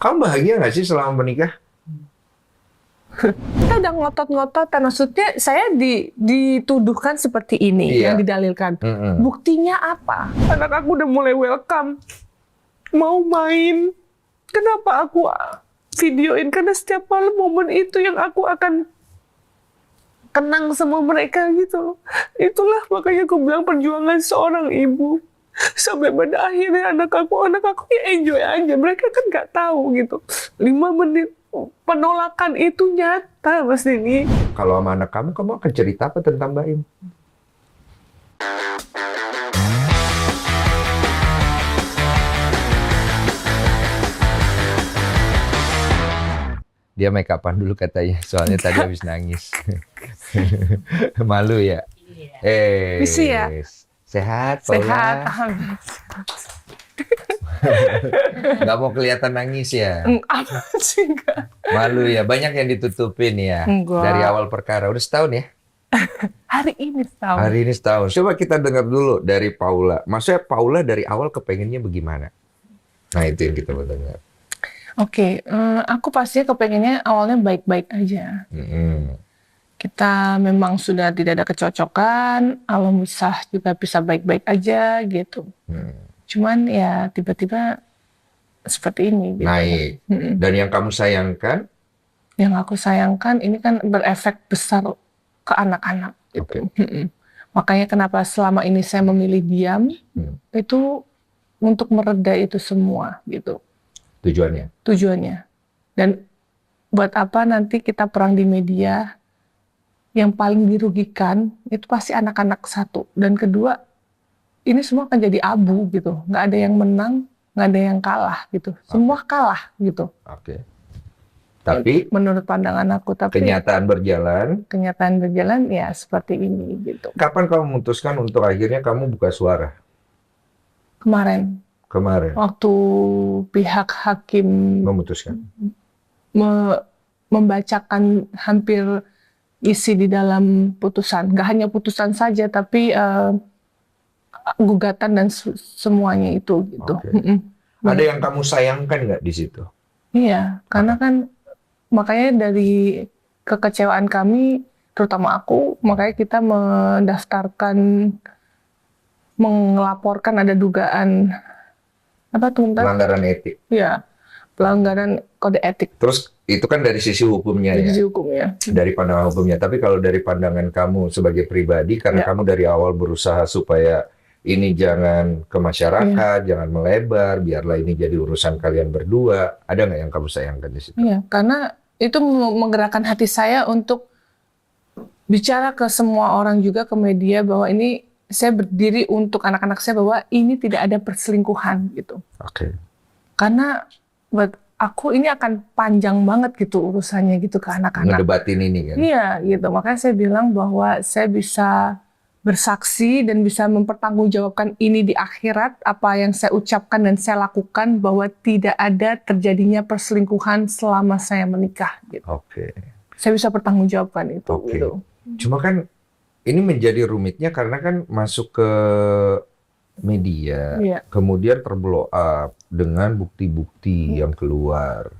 Kamu bahagia nggak sih selama menikah? Kita udah ngotot-ngototan, maksudnya saya dituduhkan seperti ini Iya. yang didalilkan. Mm-mm. Buktinya apa? Anak aku udah mulai welcome, mau main. Kenapa aku videoin? Karena setiap malam momen itu yang aku akan kenang sama mereka gitu. Itulah makanya aku bilang perjuangan seorang ibu. Sampai pada akhirnya anak aku ya enjoy aja. Mereka kan nggak tahu gitu. 5 menit penolakan itu nyata, Mas Dini. Kalau sama anak kamu akan cerita apa tentang Mbak Im? Dia make upan dulu katanya, soalnya tadi habis nangis. Malu ya? Bisa ya? Sehat, Paula? Sehat. Nggak mau kelihatan nangis ya? Apa sih enggak? Malu ya? Banyak yang ditutupin ya? Enggak. Dari awal perkara. Udah setahun ya? Hari ini tahu. Hari ini setahun. Coba kita dengar dulu dari Paula. Maksudnya Paula dari awal kepengennya bagaimana? Nah, itu yang kita mau dengar. Oke, aku pastinya kepengennya awalnya baik-baik aja. Kita memang sudah tidak ada kecocokan, alam bisa juga bisa baik-baik aja gitu. Cuman ya tiba-tiba seperti ini. Gitu. Naik. Dan yang kamu sayangkan? Yang aku sayangkan ini kan berefek besar ke anak-anak gitu. Makanya kenapa selama ini saya memilih diam, itu untuk mereda itu semua gitu. Tujuannya. Dan buat apa nanti kita perang di media, yang paling dirugikan itu pasti anak-anak satu. Dan kedua, ini semua akan jadi abu gitu. Nggak ada yang menang, nggak ada yang kalah gitu. Semua kalah gitu. Tapi menurut pandangan aku, tapi kenyataan berjalan ya seperti ini gitu. Kapan kamu memutuskan untuk akhirnya kamu buka suara? Kemarin. Waktu pihak hakim memutuskan membacakan hampir isi di dalam putusan, nggak hanya putusan saja, tapi gugatan dan semuanya itu gitu. Ada yang kamu sayangkan nggak di situ? Iya, karena kan makanya dari kekecewaan kami, terutama aku, makanya kita melaporkan ada dugaan pelanggaran etik. Iya, pelanggaran kode etik. Terus itu kan dari sisi hukumnya dari sisi hukumnya. Dari pandangan hukumnya. Tapi kalau dari pandangan kamu sebagai pribadi, karena kamu dari awal berusaha supaya ini jangan ke masyarakat, jangan melebar, biarlah ini jadi urusan kalian berdua. Ada nggak yang kamu sayangkan di situ? Iya, karena itu menggerakkan hati saya untuk bicara ke semua orang juga, ke media, bahwa ini saya berdiri untuk anak-anak saya, bahwa ini tidak ada perselingkuhan gitu. Karena buat aku ini akan panjang banget gitu urusannya gitu ke anak-anak. Ngedebatin ini kan? Iya gitu, makanya saya bilang bahwa saya bisa bersaksi dan bisa mempertanggungjawabkan ini di akhirat, apa yang saya ucapkan dan saya lakukan, bahwa tidak ada terjadinya perselingkuhan selama saya menikah gitu. Saya bisa pertanggungjawabkan itu gitu. Cuma kan ini menjadi rumitnya karena kan masuk ke media, kemudian terblow up dengan bukti-bukti yang keluar,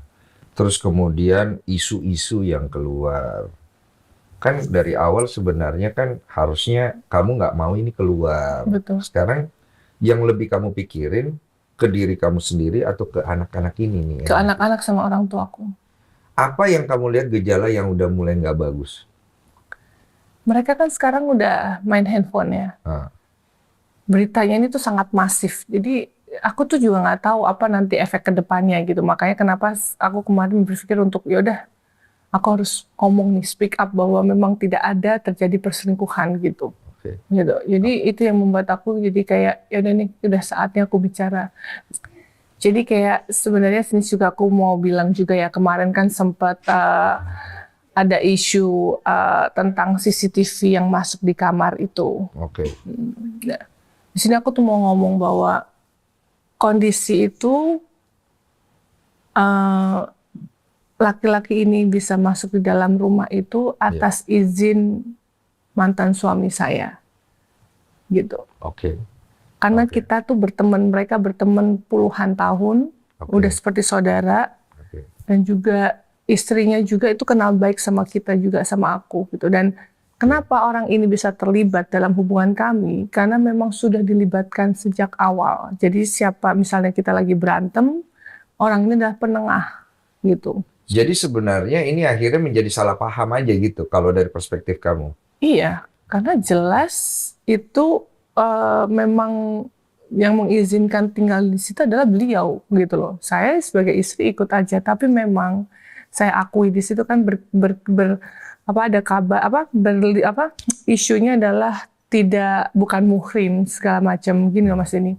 terus kemudian isu-isu yang keluar. Kan dari awal sebenarnya kan harusnya kamu nggak mau ini keluar. Betul. Sekarang yang lebih kamu pikirin ke diri kamu sendiri atau ke anak-anak ini nih? Ke anak-anak sama orang tuaku. Apa yang kamu lihat gejala yang udah mulai nggak bagus? Mereka kan sekarang udah main handphone ya. Beritanya ini tuh sangat masif. Jadi aku tuh juga nggak tahu apa nanti efek kedepannya gitu. Makanya kenapa aku kemarin berpikir untuk yaudah, aku harus ngomong nih, speak up bahwa memang tidak ada terjadi perselingkuhan gitu. Gitu. Jadi itu yang membuat aku jadi kayak yaudah nih, udah saatnya aku bicara. Jadi kayak sebenarnya sini juga aku mau bilang juga ya, kemarin kan sempat ada isu tentang CCTV yang masuk di kamar itu. Nah, di sini aku tuh mau ngomong bahwa kondisi itu laki-laki ini bisa masuk di dalam rumah itu atas izin mantan suami saya, gitu. Karena kita tuh mereka berteman puluhan tahun, udah seperti saudara. dan juga istrinya juga itu kenal baik sama kita juga, sama aku gitu. Dan kenapa orang ini bisa terlibat dalam hubungan kami? Karena memang sudah dilibatkan sejak awal. Jadi siapa misalnya kita lagi berantem, orang ini adalah penengah gitu. Jadi sebenarnya ini akhirnya menjadi salah paham aja gitu kalau dari perspektif kamu. Iya, karena jelas itu memang yang mengizinkan tinggal di situ adalah beliau gitu loh. Saya sebagai istri ikut aja, tapi memang saya akui di situ kan ada kabar isunya adalah bukan muhrim segala macam gini loh Mas ini.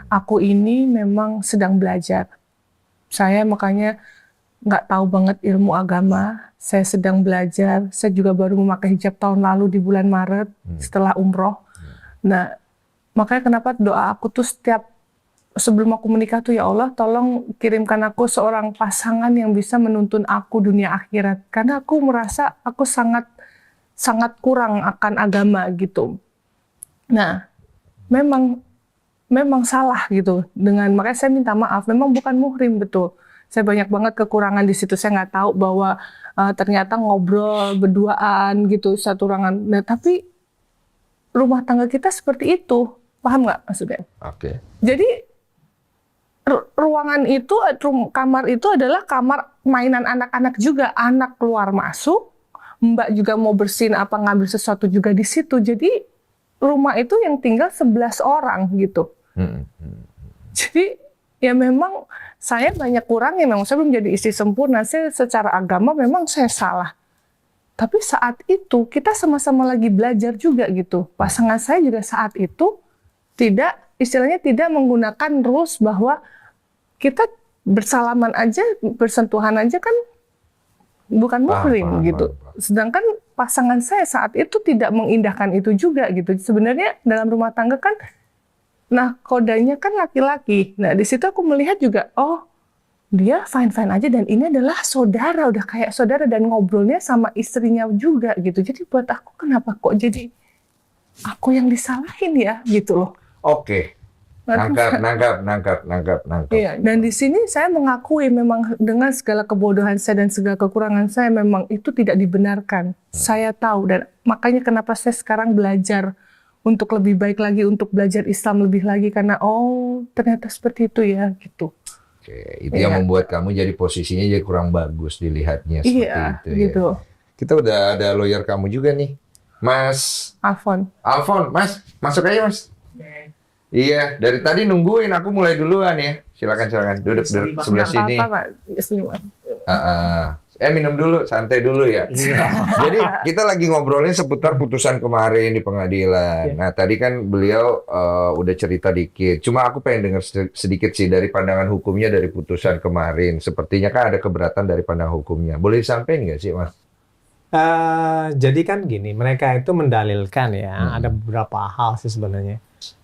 Aku ini memang sedang belajar. Saya makanya nggak tahu banget ilmu agama. Saya sedang belajar. Saya juga baru memakai hijab tahun lalu di bulan Maret setelah umroh. Nah, makanya kenapa doa aku tuh setiap sebelum aku menikah tuh, ya Allah tolong kirimkan aku seorang pasangan yang bisa menuntun aku dunia akhirat. Karena aku merasa aku sangat kurang akan agama gitu. Nah, memang salah gitu. Makanya saya minta maaf, memang bukan muhrim betul. Saya banyak banget kekurangan di situ. Saya nggak tahu bahwa ternyata ngobrol berduaan gitu satu ruangan. Nah, tapi rumah tangga kita seperti itu. Paham nggak maksudnya? Oke. Jadi ruangan itu, kamar itu adalah kamar mainan anak-anak juga. Anak keluar masuk, Mbak juga mau bersihin ngambil sesuatu juga di situ. Jadi rumah itu yang tinggal 11 orang gitu. Jadi ya memang saya banyak kurangnya. Memang saya belum jadi istri sempurna. Saya secara agama memang saya salah. Tapi saat itu kita sama-sama lagi belajar juga gitu. Pasangan saya juga saat itu istilahnya tidak menggunakan rules bahwa kita bersalaman aja, bersentuhan aja kan bukan muhrim gitu. Sedangkan pasangan saya saat itu tidak mengindahkan itu juga gitu. Sebenarnya dalam rumah tangga kan, nah kodanya kan laki-laki. Nah di situ aku melihat juga, oh dia fine-fine aja dan ini adalah saudara, udah kayak saudara dan ngobrolnya sama istrinya juga gitu. Jadi buat aku kenapa kok jadi aku yang disalahin ya gitu loh. Oke. Nangkap. Iya, dan di sini saya mengakui memang dengan segala kebodohan saya dan segala kekurangan saya memang itu tidak dibenarkan. Saya tahu dan makanya kenapa saya sekarang belajar untuk lebih baik lagi, untuk belajar Islam lebih lagi karena ternyata seperti itu ya gitu. Oke, itu yang membuat kamu jadi posisinya jadi kurang bagus dilihatnya seperti itu gitu. ya. Kita udah ada lawyer kamu juga nih, Mas Alfon, Mas, masuk aja Mas. Iya, dari tadi nungguin, aku mulai duluan ya. Silakan duduk sebelah sini. Minum dulu, santai dulu ya. Jadi kita lagi ngobrolin seputar putusan kemarin di pengadilan. Nah, tadi kan beliau udah cerita dikit. Cuma aku pengen dengar sedikit sih dari pandangan hukumnya dari putusan kemarin. Sepertinya kan ada keberatan dari pandangan hukumnya. Boleh disampaikan nggak sih, Mas? Jadi kan gini, mereka itu mendalilkan ya, ada beberapa hal sih sebenarnya.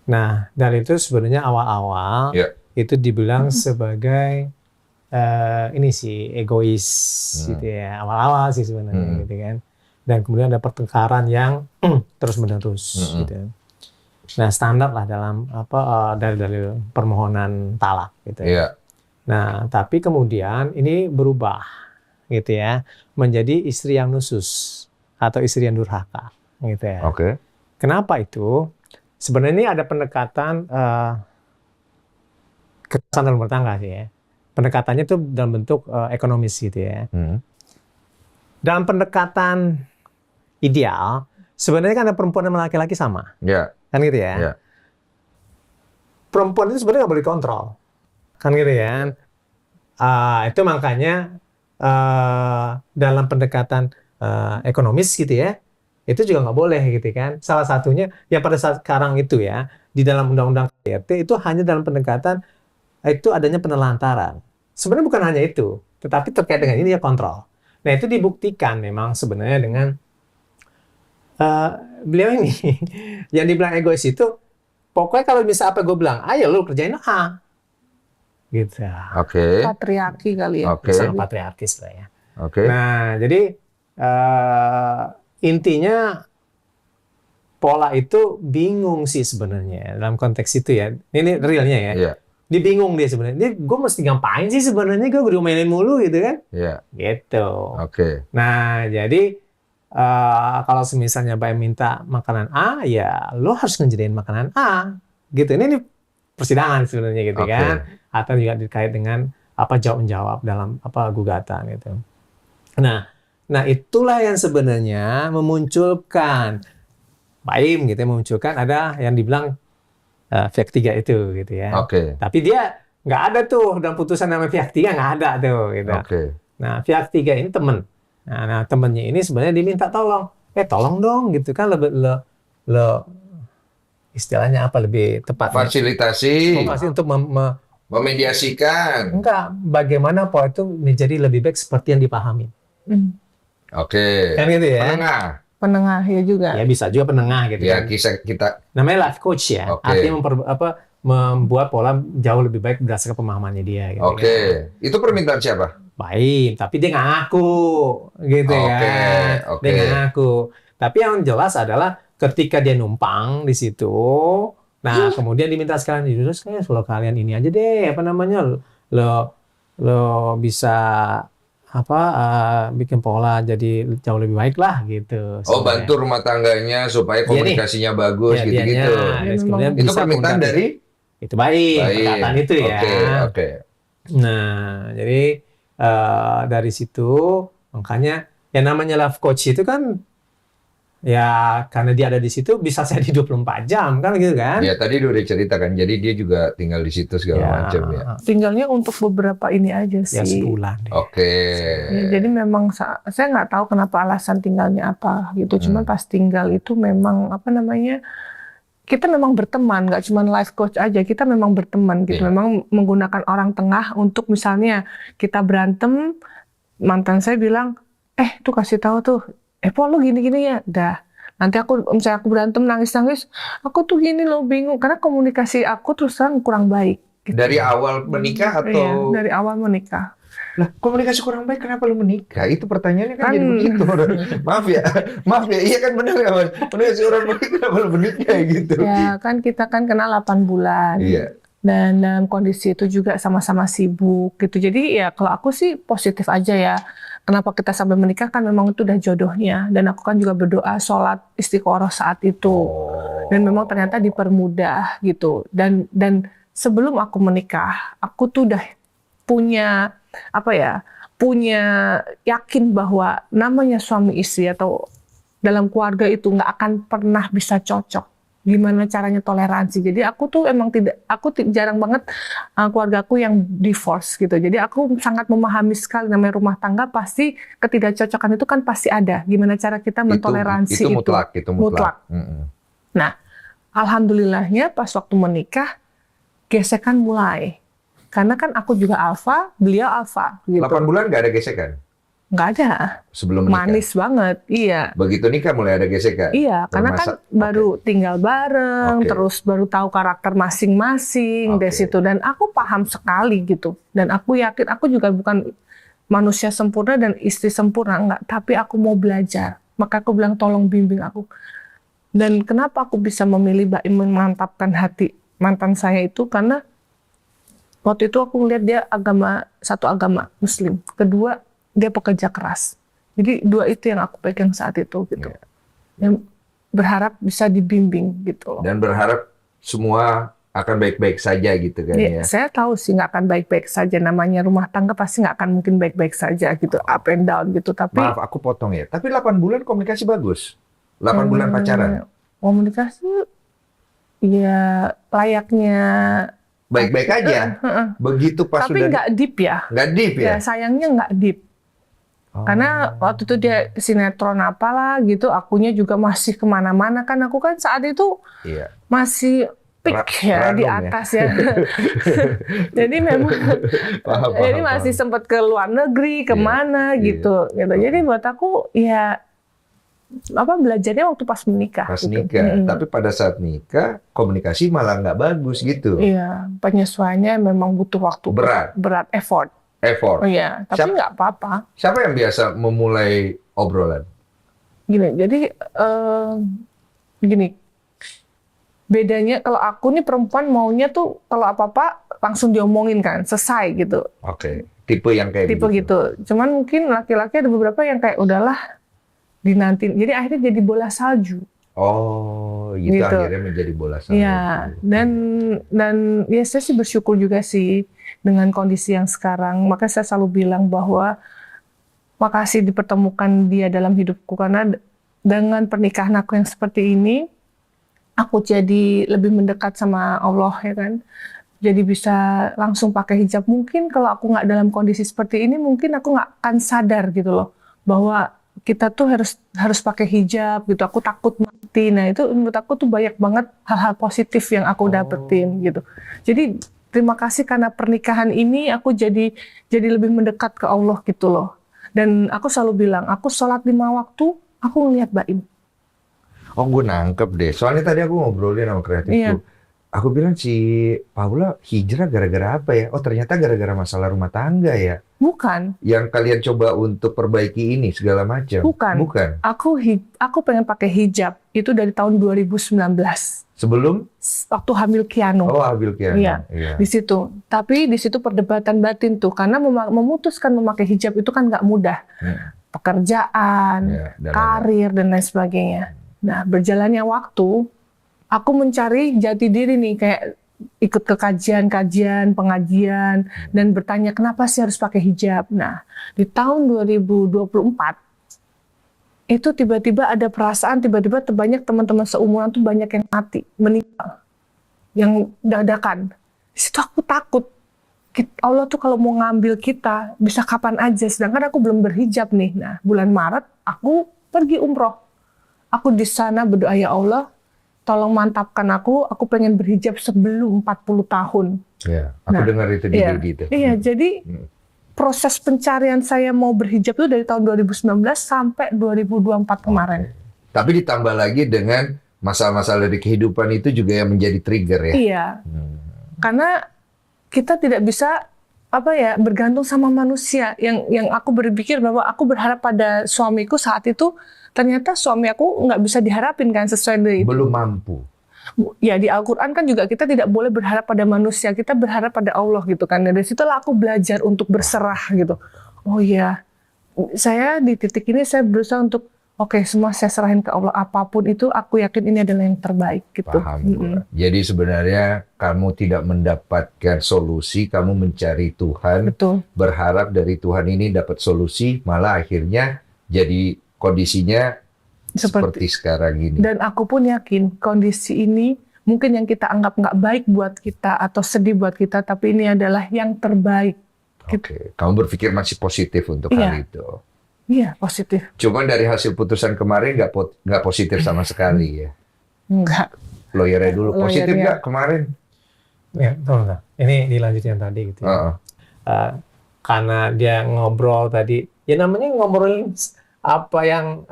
Nah, dari itu sebenarnya awal-awal itu dibilang sebagai ini sih egois gitu ya, awal-awal sih sebenarnya gitu kan. Dan kemudian ada pertengkaran yang terus-menerus gitu. Nah, standar lah dalam dari permohonan talak gitu ya. Nah, tapi kemudian ini berubah gitu ya, menjadi istri yang nusus atau istri yang durhaka gitu ya. Oke. Kenapa itu? Sebenarnya ini ada pendekatan kekerasan dalam rumah tangga sih ya. Pendekatannya itu dalam bentuk ekonomis gitu ya. Dalam pendekatan ideal, sebenarnya kan ada perempuan dan laki-laki sama. Kan gitu ya. Perempuan itu sebenarnya nggak boleh dikontrol. Kan gitu ya. Itu makanya dalam pendekatan ekonomis gitu ya, itu juga nggak boleh gitu kan. Salah satunya yang pada saat sekarang itu ya, di dalam undang-undang KDRT itu hanya dalam pendekatan itu adanya penelantaran. Sebenarnya bukan hanya itu, tetapi terkait dengan ini ya kontrol. Nah itu dibuktikan memang sebenarnya dengan beliau ini yang dibilang egois itu, pokoknya kalau bisa apa gue bilang, ayo lu kerjain A. Gitu. Oke. Patriarki kali ya. Sangat patriarkis lah ya. Oke. Nah jadi intinya pola itu bingung sih sebenarnya dalam konteks itu ya. Ini realnya ya. Dia bingung dia sebenarnya. Dia gue mesti ngapain sih sebenarnya, gue diomelin mulu gitu kan? Iya. Gitu. Oke. Nah, jadi kalau misalnya Baim minta makanan A, ya lo harus ngerjain makanan A. Gitu. Ini persidangan sebenarnya gitu Oke. kan. Atau juga terkait dengan apa jawab-menjawab dalam apa gugatan gitu. Nah, itulah yang sebenarnya memunculkan Baim gitu, memunculkan ada yang dibilang pihak 3 itu gitu ya. Oke. Tapi dia nggak ada tuh dalam putusan nama pihak 3 nggak ada tuh gitu. Oke. Nah, pihak 3 ini temen. Nah, temennya ini sebenarnya diminta tolong. Tolong dong gitu kan, lebih lo istilahnya apa lebih tepat? Fasilitasi. Untuk Memediasikan. enggak, bagaimana poin itu menjadi lebih baik seperti yang dipahami. Oke. Kan gitu ya. Penengah ya juga. Ya bisa juga penengah gitu Ya, kan. kita Namanya life coach ya. Oke. Artinya membuat pola jauh lebih baik berdasarkan pemahamannya dia gitu. Oke. Kan. Itu permintaan siapa? Baik, tapi dia nggak ngaku gitu Oke, kan. oke. Dia nggak ngaku. Tapi yang jelas adalah ketika dia numpang di situ, nah kemudian diminta sekalian, terus kalau kalian ini aja deh, apa namanya, lo bisa bikin pola jadi jauh lebih baik lah gitu. Oh, bantu rumah tangganya supaya komunikasinya bagus Ya, gitu-gitu. kemudian Itu bisa permintaan dari itu baik, perkataan itu ya. Oke. Nah, jadi dari situ makanya yang namanya life coach itu kan ya karena dia ada di situ bisa jadi 24 jam kan gitu kan. Ya, tadi udah ceritakan. Jadi dia juga tinggal di situ segala macam ya. Tinggalnya untuk beberapa ini aja sih. Ya sebulan deh. Oke. Ya, jadi memang saya nggak tahu kenapa alasan tinggalnya apa gitu. Cuman pas tinggal itu memang apa namanya, kita memang berteman, nggak cuma life coach aja. Kita memang berteman gitu. Iya. Memang menggunakan orang tengah untuk misalnya kita berantem, mantan saya bilang, tuh kasih tahu tuh, Po lu gini-gini ya, dah. Nanti misalnya aku berantem nangis-nangis, aku tuh gini loh bingung karena komunikasi aku terus terang kurang baik. Gitu. Dari awal menikah atau? Iya, dari awal menikah. Lah, komunikasi kurang baik kenapa lu menikah? Itu pertanyaannya kan jadi begitu. Maaf ya, iya kan benar ya Mas. Komunikasi orang baik kenapa lu menikah gitu? Ya kan kita kan kenal 8 bulan. Iya. Dan dalam kondisi itu juga sama-sama sibuk gitu. Jadi ya kalau aku sih positif aja ya. Kenapa kita sampai menikah kan memang itu udah jodohnya. Dan aku kan juga berdoa sholat istiqoroh saat itu. Dan memang ternyata dipermudah gitu. Dan sebelum aku menikah, aku tuh udah punya punya yakin bahwa namanya suami istri atau dalam keluarga itu nggak akan pernah bisa cocok. Gimana caranya toleransi. Jadi aku tuh emang jarang banget keluargaku yang divorce gitu. Jadi aku sangat memahami sekali namanya rumah tangga pasti ketidakcocokan itu kan pasti ada. Gimana cara kita mentoleransi itu. Itu mutlak. Nah, alhamdulillahnya pas waktu menikah gesekan mulai. Karena kan aku juga alfa, beliau alfa gitu. 8 bulan nggak ada gesekan? Nggak ada. Sebelum menikah? Manis banget, iya. Begitu nikah mulai ada gesekan? Iya, karena kan baru tinggal bareng, terus baru tahu karakter masing-masing dari situ. Dan aku paham sekali gitu. Dan aku yakin, aku juga bukan manusia sempurna dan istri sempurna, enggak. Tapi aku mau belajar. Maka aku bilang, tolong bimbing aku. Dan kenapa aku bisa memilih memantapkan hati mantan saya itu, karena waktu itu aku ngeliat dia satu agama Muslim. Kedua, dia pekerja keras. Jadi dua itu yang aku pegang saat itu gitu. Yang berharap bisa dibimbing gitu. Dan berharap semua akan baik-baik saja gitu kan ya. Saya tahu sih nggak akan baik-baik saja. Namanya rumah tangga pasti nggak akan mungkin baik-baik saja gitu. Up and down gitu. Tapi maaf aku potong ya. Tapi 8 bulan komunikasi bagus. 8 bulan pacaran. Komunikasi ya layaknya baik-baik aja. Begitu pas tapi sudah. Tapi nggak deep ya. Nggak deep ya. Sayangnya nggak deep. Karena waktu itu dia sinetron apalah gitu, akunya juga masih kemana-mana kan. Aku kan saat itu masih peak ya di atas ya. Jadi memang, jadi masih sempat ke luar negeri, kemana gitu. Jadi buat aku ya belajarnya waktu pas menikah. Pas nikah, tapi pada saat nikah komunikasi malah nggak bagus gitu. Iya, penyesuaiannya memang butuh waktu. Berat, effort. Oh iya, tapi nggak apa-apa. Siapa yang biasa memulai obrolan? Gini, jadi gini, bedanya kalau aku nih perempuan maunya tuh kalau apa-apa langsung diomongin kan, selesai gitu. Oke. Tipe yang kayak Tipe gitu. Cuman mungkin laki-laki ada beberapa yang kayak udahlah dinantiin. Jadi akhirnya jadi bola salju. Oh, itu Gitu. akhirnya menjadi bola salju. Iya, dan ya saya sih bersyukur juga sih dengan kondisi yang sekarang. Makanya saya selalu bilang bahwa makasih dipertemukan dia dalam hidupku, karena dengan pernikahan aku yang seperti ini, aku jadi lebih mendekat sama Allah ya kan. Jadi bisa langsung pakai hijab. Mungkin kalau aku nggak dalam kondisi seperti ini, mungkin aku nggak akan sadar gitu loh bahwa kita tuh harus pakai hijab gitu. Aku takut mati. Nah itu menurut aku tuh banyak banget hal-hal positif yang aku dapetin gitu. Jadi terima kasih karena pernikahan ini aku jadi lebih mendekat ke Allah gitu loh. Dan aku selalu bilang, aku sholat 5 waktu, aku ngeliat Baim. Oh, gue nangkep deh. Soalnya tadi aku ngobrolin sama kreatifku. Iya. Aku bilang si Paula hijrah gara-gara apa ya? Oh, ternyata gara-gara masalah rumah tangga ya. Bukan. Yang kalian coba untuk perbaiki ini segala macam. Bukan. Bukan. Aku pengen pakai hijab itu dari tahun 2019. Sebelum? Waktu hamil Kiano. Oh, hamil Kiano. Iya. Di situ. Tapi di situ perdebatan batin tuh, karena memutuskan memakai hijab itu kan nggak mudah. Pekerjaan, karir dan lain sebagainya. Nah, berjalannya waktu, aku mencari jati diri nih, kayak ikut ke kajian-kajian, pengajian, dan bertanya kenapa sih harus pakai hijab. Nah, di tahun 2024, itu tiba-tiba ada perasaan, tiba-tiba banyak teman-teman seumuran tuh banyak yang mati, meninggal, yang dadakan. Di situ aku takut. Allah tuh kalau mau ngambil kita, bisa kapan aja. Sedangkan aku belum berhijab nih. Nah, bulan Maret, aku pergi umroh. Aku di sana berdoa, ya Allah, tolong mantapkan aku pengen berhijab sebelum 40 tahun. Ya, aku dengar itu di itu. Iya, jadi proses pencarian saya mau berhijab itu dari tahun 2019 sampai 2024 kemarin. Tapi ditambah lagi dengan masalah-masalah dari kehidupan itu juga yang menjadi trigger ya? Iya, karena kita tidak bisa bergantung sama manusia. Yang aku berpikir bahwa aku berharap pada suamiku saat itu, ternyata suami aku nggak bisa diharapin kan sesuai dari itu. Belum mampu. Ya di Al-Quran kan juga kita tidak boleh berharap pada manusia, kita berharap pada Allah gitu kan. Dan dari situlah aku belajar untuk berserah gitu. Oh iya, saya di titik ini saya berusaha untuk semua saya serahin ke Allah, apapun itu aku yakin ini adalah yang terbaik gitu. Paham. Jadi sebenarnya kamu tidak mendapatkan solusi, kamu mencari Tuhan. Betul. Berharap dari Tuhan ini dapat solusi, malah akhirnya jadi kondisinya seperti sekarang ini. Dan aku pun yakin kondisi ini mungkin yang kita anggap nggak baik buat kita atau sedih buat kita, tapi ini adalah yang terbaik. Oke, kamu berpikir masih positif untuk hal itu. Iya, positif. Cuman dari hasil putusan kemarin nggak positif sama sekali ya? Enggak. Lawyernya dulu, positif nggak kemarin? Ya, tolong. Ini dilanjutin yang tadi gitu ya. Karena dia ngobrol tadi, ya namanya ngobrolin apa yang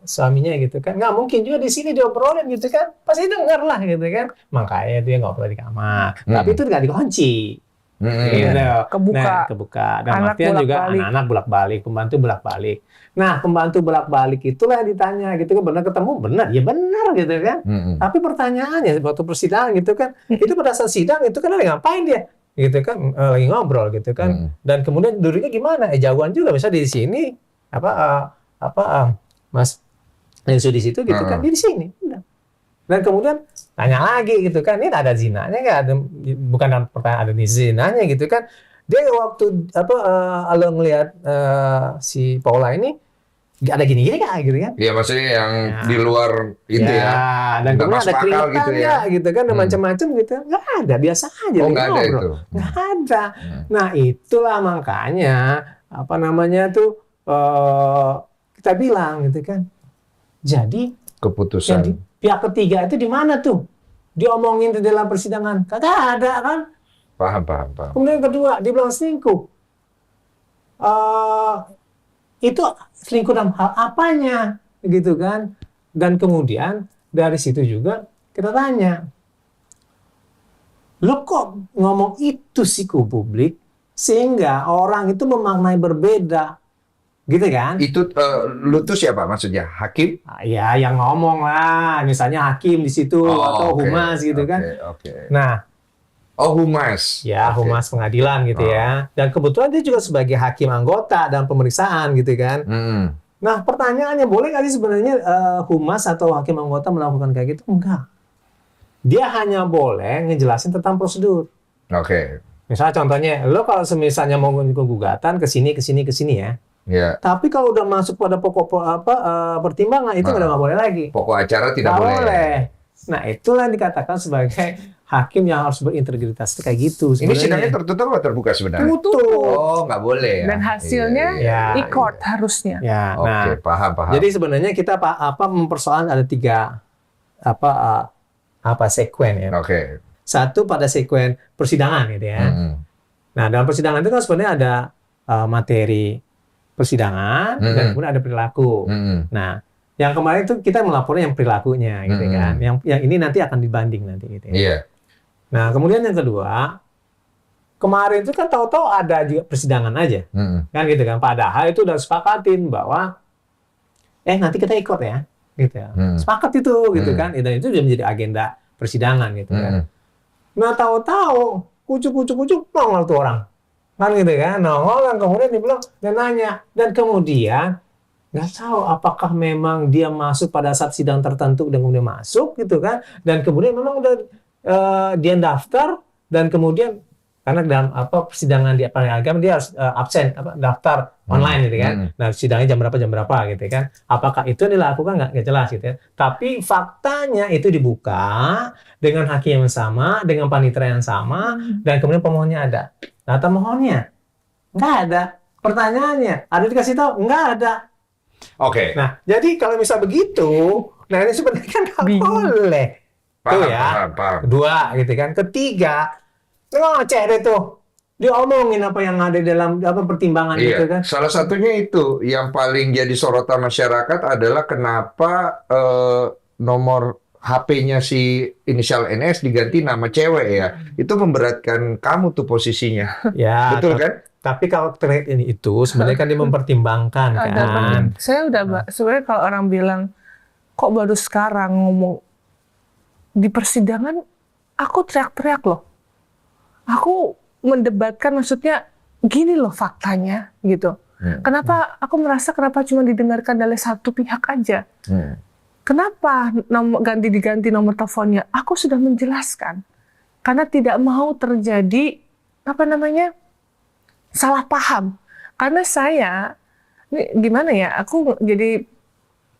suaminya gitu kan, nggak mungkin juga di sini diobrolin gitu kan, pasti denger lah gitu kan, makanya dia ngobrol di kamar, tapi itu nggak dikunci. Gitu. Kebuka. Dan artian juga anak-anak bolak-balik, pembantu bolak-balik. Nah, pembantu bolak-balik itulah yang ditanya gitu kan, benar ketemu, benar, ya benar gitu kan. Tapi pertanyaannya waktu persidangan gitu kan, itu pada saat sidang itu kan lagi ngapain dia? Gitu kan, lagi ngobrol gitu kan. Dan kemudian duduknya gimana? Jauhan juga, misalnya di sini Mas Nensu di situ gitu kan, dia di sini. Udah. Dan kemudian tanya lagi gitu kan, ini ada zinanya nggak? Bukan dalam pertanyaan ada zinanya gitu kan. Dia waktu kalau ngelihat si Paula ini nggak ada gini-gini nggak gitu kan? Iya, maksudnya yang di luar itu ya. Dan kemudian ada keringetan gitu ya, gitu kan, macam-macam gitu. Nggak ada, biasa aja. Oh, nggak ada itu. Nggak ada. Nah itulah makanya kita bilang gitu kan. Jadi keputusan pihak ketiga itu di mana tuh? Diomongin di dalam persidangan, kagak ada kan? Paham. Kemudian yang kedua, dibilang selingkuh. Itu selingkuh dalam hal apanya, gitu kan? Dan kemudian dari situ juga kita tanya, lo kok ngomong itu sih ke publik, sehingga orang itu memaknai berbeda. gitu kan? Itu lu tuh siapa maksudnya? Hakim? Ya, yang ngomong lah, misalnya hakim di situ atau oke. humas gitu kan. Oke. Nah, Humas. ya Oke. humas pengadilan gitu ya. Dan kebetulan dia juga sebagai hakim anggota dalam pemeriksaan gitu kan. Hmm. Nah, pertanyaannya boleh nggak sih sebenarnya humas atau hakim anggota melakukan kayak gitu? Enggak. Dia hanya boleh ngejelasin tentang prosedur. Oke. Misalnya contohnya, lo kalau misalnya mau gugatan ke sini ya. Ya. Tapi kalau udah masuk pada pokok pertimbangan itu udah nggak boleh lagi. Pokok acara tidak Nggak boleh. Nah, itulah yang dikatakan sebagai hakim yang harus berintegritas kayak gitu. Ini sidangnya tertutup atau terbuka sebenarnya? Tutup. Nggak boleh ya. Dan hasilnya Iya. e-court harusnya. Ya, Oke, nah, paham. jadi sebenarnya kita mempersoalkan ada 3 sekuen ya. Oke. Satu pada sekuen persidangan gitu ya. Nah, dalam persidangan itu kan sebenarnya ada materi persidangan dan kemudian ada perilaku. Nah, yang kemarin itu kita melaporkan yang perilakunya gitu kan. Yang ini nanti akan dibanding nanti gitu ya. Iya. Nah, kemudian yang kedua, kemarin itu kan tahu-tahu ada juga persidangan aja. Kan gitu kan. Padahal itu udah sepakatin bahwa nanti kita ikut ya. Gitu ya. Sepakat itu gitu kan. Dan itu sudah menjadi agenda persidangan gitu kan. Nah, tahu-tahu kucuk nongol tuh orang. Kan gitu kan. Nongol dan kemudian dibilang dan nanya. Dan kemudian nggak tahu apakah memang dia masuk pada saat sidang tertentu dan kemudian masuk gitu kan. Dan kemudian memang udah dia daftar dan kemudian karena dalam persidangan di agama dia harus absen daftar online gitu kan. Nah, sidangnya jam berapa gitu kan. Apakah itu dilakukan nggak jelas gitu ya. Tapi faktanya itu dibuka dengan hakim yang sama, dengan panitera yang sama dan kemudian pemohonnya ada. Nah, pemohonnya nggak ada. Pertanyaannya ada dikasih tahu nggak ada. Oke. Nah, jadi kalau misal begitu, nah ini sebenarnya kan nggak boleh. Paham. Kedua gitu kan. Ketiga, ngoceh deh tuh. Diomongin apa yang ada dalam pertimbangan gitu kan. Salah satunya itu yang paling jadi sorotan masyarakat adalah kenapa nomor HP-nya si inisial NS diganti nama cewek ya. Itu memberatkan kamu tuh posisinya. Ya, betul kan? Tapi kalau terkait ini itu sebenarnya kan dia mempertimbangkan kan. Saya udah sebenarnya kalau orang bilang kok baru sekarang ngomong di persidangan, aku teriak-teriak loh. Aku mendebatkan maksudnya gini loh faktanya gitu. Kenapa aku merasa kenapa cuma didengarkan dari satu pihak aja? Kenapa diganti nomor teleponnya? Aku sudah menjelaskan karena tidak mau terjadi salah paham. Karena saya ini gimana ya? Aku jadi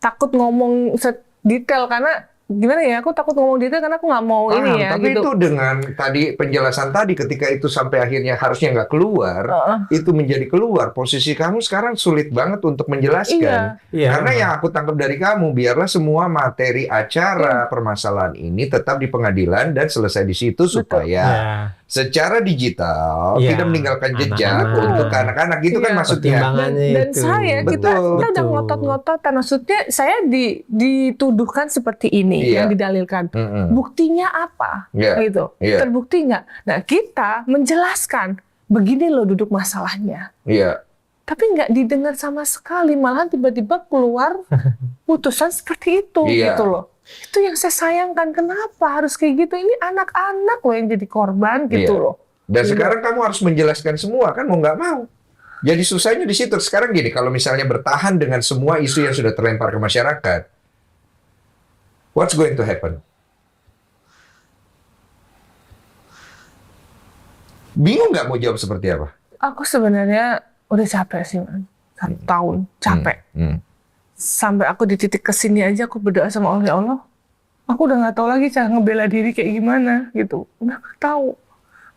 takut ngomong detail karena gimana ya? Aku takut ngomong detail karena aku nggak mau ini ya. Tapi gitu. itu dengan tadi penjelasan tadi ketika itu sampai akhirnya harusnya nggak keluar, itu menjadi keluar. Posisi kamu sekarang sulit banget untuk menjelaskan. Iya. Karena yang aku tangkap dari kamu, biarlah semua materi acara permasalahan ini tetap di pengadilan dan selesai di situ supaya secara digital tidak meninggalkan jejak untuk anak-anak gitu kan maksudnya. Dan saya kita udah ngotot-ngototan. Maksudnya saya dituduhkan seperti ini yang didalilkan. Buktinya apa? Gitu. Terbukti nggak? Nah, kita menjelaskan begini loh duduk masalahnya. Tapi nggak didengar sama sekali, malahan tiba-tiba keluar putusan seperti itu gitu loh. Itu yang saya sayangkan, kenapa harus kayak gitu? Ini anak-anak loh yang jadi korban gitu loh. Dan sekarang kamu harus menjelaskan semua kan mau nggak mau. Jadi susahnya di situ. Sekarang gini, kalau misalnya bertahan dengan semua isu yang sudah terlempar ke masyarakat, what's going to happen? Bingung nggak mau jawab seperti apa? Aku sebenarnya udah capek sih, man. 1 tahun capek. Sampai aku di titik kesini aja aku berdoa sama Allah, ya Allah, aku udah nggak tahu lagi cara ngebela diri kayak gimana gitu. Udah nggak tahu.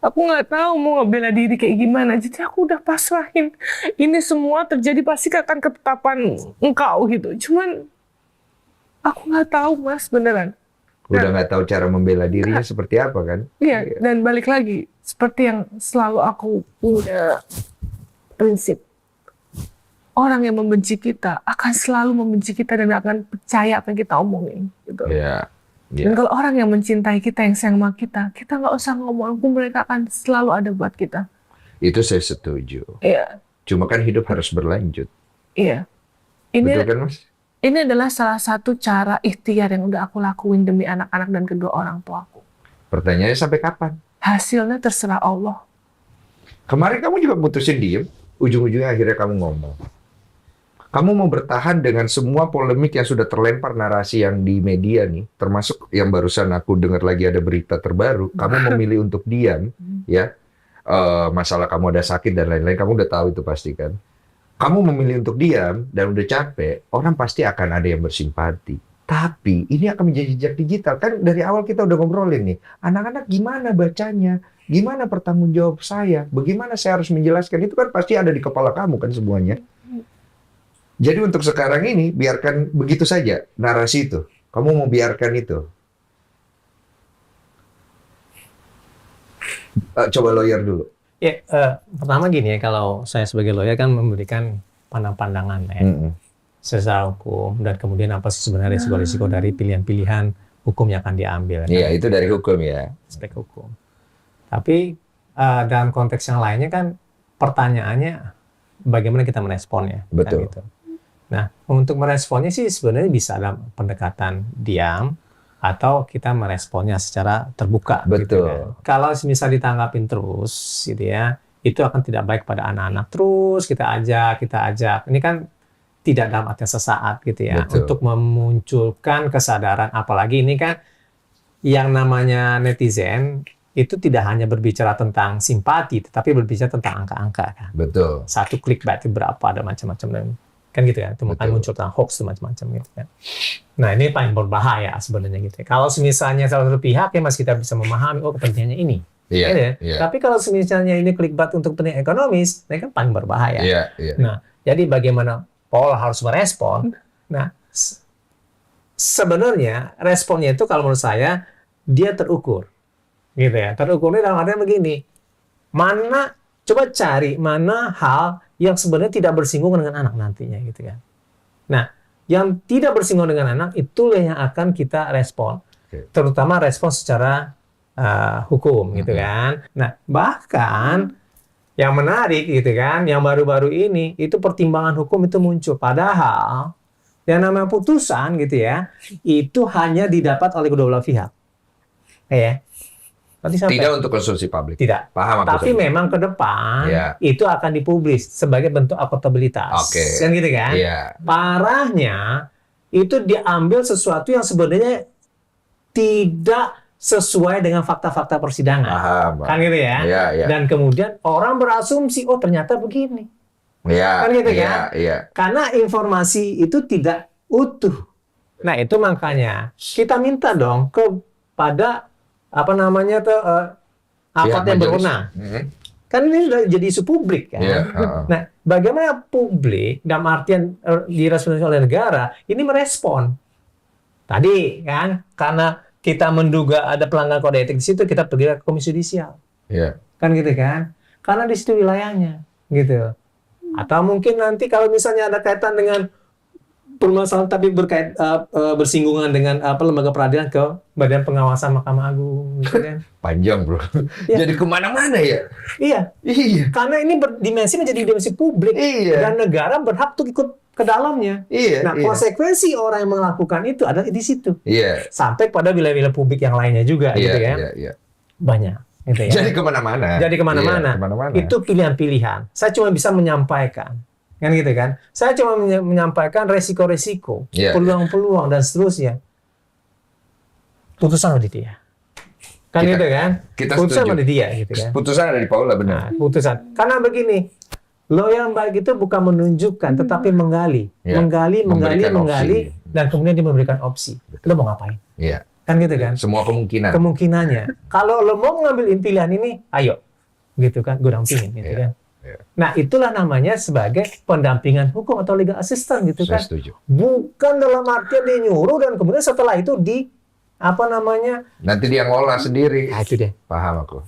Aku nggak tahu mau ngebela diri kayak gimana. Jadi aku udah pasrahin. Ini semua terjadi pasti akan ketetapan Engkau gitu. Cuman aku nggak tahu, Mas, beneran. Udah nggak tahu cara membela dirinya seperti apa kan? Iya, dan balik lagi seperti yang selalu aku punya prinsip. Orang yang membenci kita akan selalu membenci kita dan akan percaya apa yang kita omongin. Gitu. Dan kalau orang yang mencintai kita, yang sayang sama kita nggak usah ngomong, mereka akan selalu ada buat kita. Itu saya setuju. Cuma kan hidup harus berlanjut. Iya. Betul Ini kan, Mas? ini adalah salah satu cara ikhtiar yang udah aku lakuin demi anak-anak dan kedua orang tuaku. Pertanyaannya sampai kapan? Hasilnya terserah Allah. Kemarin kamu juga putusin diem, ujung-ujungnya akhirnya kamu ngomong. Kamu mau bertahan dengan semua polemik yang sudah terlempar narasi yang di media nih, termasuk yang barusan aku dengar lagi ada berita terbaru, kamu memilih untuk diam, ya. Masalah kamu ada sakit dan lain-lain, kamu udah tahu itu pasti kan. Kamu memilih untuk diam dan udah capek, orang pasti akan ada yang bersimpati. Tapi ini akan menjadi jejak digital. Kan dari awal kita udah ngobrolin nih, anak-anak gimana bacanya? Gimana pertanggung jawab saya? Bagaimana saya harus menjelaskan? Itu kan pasti ada di kepala kamu kan semuanya. Jadi untuk sekarang ini, biarkan begitu saja narasi itu. Kamu mau biarkan itu. Coba lawyer dulu. Ya, pertama gini ya, kalau saya sebagai lawyer kan memberikan pandangan ya, secara hukum, dan kemudian apa sih sebenarnya risiko-risiko dari pilihan-pilihan hukum yang akan diambil. Iya, itu dari hukum ya. Aspek hukum. Tapi dalam konteks yang lainnya kan pertanyaannya bagaimana kita meresponnya. Betul. Kan gitu. Nah, untuk meresponnya sih sebenarnya bisa dalam pendekatan diam, atau kita meresponnya secara terbuka. Betul. Gitu kan. Kalau misal ditanggapin terus, gitu ya, itu akan tidak baik pada anak-anak. Terus kita ajak. Ini kan tidak dalam artian sesaat, gitu ya. Betul. Untuk memunculkan kesadaran, apalagi ini kan yang namanya netizen itu tidak hanya berbicara tentang simpati, tetapi berbicara tentang angka-angka. Kan. Betul. Satu clickbait itu berapa, ada macam-macam. Kan gitu ya, itu akan muncul tentang hoax itu macam-macam gitu kan. Nah ini paling berbahaya sebenarnya gitu. Kalau misalnya salah satu pihak ya kita bisa memahami kepentingannya ini. Iya. Gitu ya. Iya. Tapi kalau misalnya ini clickbait untuk kepentingan ekonomis, ini kan paling berbahaya. Iya. Iya. Nah jadi bagaimana Paul harus merespon? Nah sebenarnya responnya itu kalau menurut saya dia terukur, gitu ya. Terukurnya dalam artian begini, coba cari mana hal yang sebenarnya tidak bersinggungan dengan anak nantinya gitu kan. Nah, yang tidak bersinggungan dengan anak itulah yang akan kita respon. Terutama respon secara hukum gitu kan. Nah, bahkan yang menarik gitu kan, yang baru-baru ini itu pertimbangan hukum itu muncul. Padahal yang namanya putusan gitu ya, itu hanya didapat oleh kedua belah pihak. Ya. Tidak untuk konsumsi publik. Tidak. Paham aku. Tapi memang ke depan itu akan dipublis sebagai bentuk akuntabilitas. Oke. Kan gitu kan? Iya. Parahnya itu diambil sesuatu yang sebenarnya tidak sesuai dengan fakta-fakta persidangan. Paham. Kan gitu ya? Iya, iya. Dan kemudian orang berasumsi, oh ternyata begini. Iya. Kan gitu iya, kan? Iya. Karena informasi itu tidak utuh. Nah itu makanya kita minta dong kepada aparat yang berwenang. Kan ini sudah jadi isu publik kan. Nah, bagaimana publik dalam artian direspons oleh negara ini merespon. Tadi kan karena kita menduga ada pelanggaran kode etik di situ, kita pergi ke Komisi Yudisial. Kan gitu kan? Karena di situ wilayahnya, gitu. Atau mungkin nanti kalau misalnya ada kaitan dengan permasalahan tapi bersinggungan dengan lembaga peradilan ke Badan Pengawasan Mahkamah Agung, gitu kan? Panjang bro, jadi kemana-mana ya? Iya, karena ini berdimensi menjadi dimensi publik dan negara berhak untuk ikut ke dalamnya. Nah, konsekuensi orang yang melakukan itu adalah di situ. Sampai pada wilayah-wilayah publik yang lainnya juga, gitu kan? Banyak. Gitu ya. Jadi kemana-mana. Itu pilihan-pilihan. Saya cuma bisa menyampaikan. Kan gitu kan? Saya cuma menyampaikan resiko-resiko, peluang-peluang dan seterusnya. Putusan ada di dia. Kan gitu kan? Putusan ada di dia gitu kan. Putusan ada di Paula benar. Nah, putusan. Karena begini, lo yang baik itu bukan menunjukkan tetapi menggali, menggali dan kemudian dia memberikan opsi. Lo mau ngapain? Kan gitu kan? Semua Kemungkinannya. Kalau lo mau ngambil pilihan ini, ayo. Gitu kan? Gue dampingin gitu kan. Nah, itulah namanya sebagai pendampingan hukum atau legal assistant gitu kan. Saya setuju. Bukan dalam artian dia nyuruh dan kemudian setelah itu nanti dia ngolah sendiri. Nah, itu deh. Paham aku.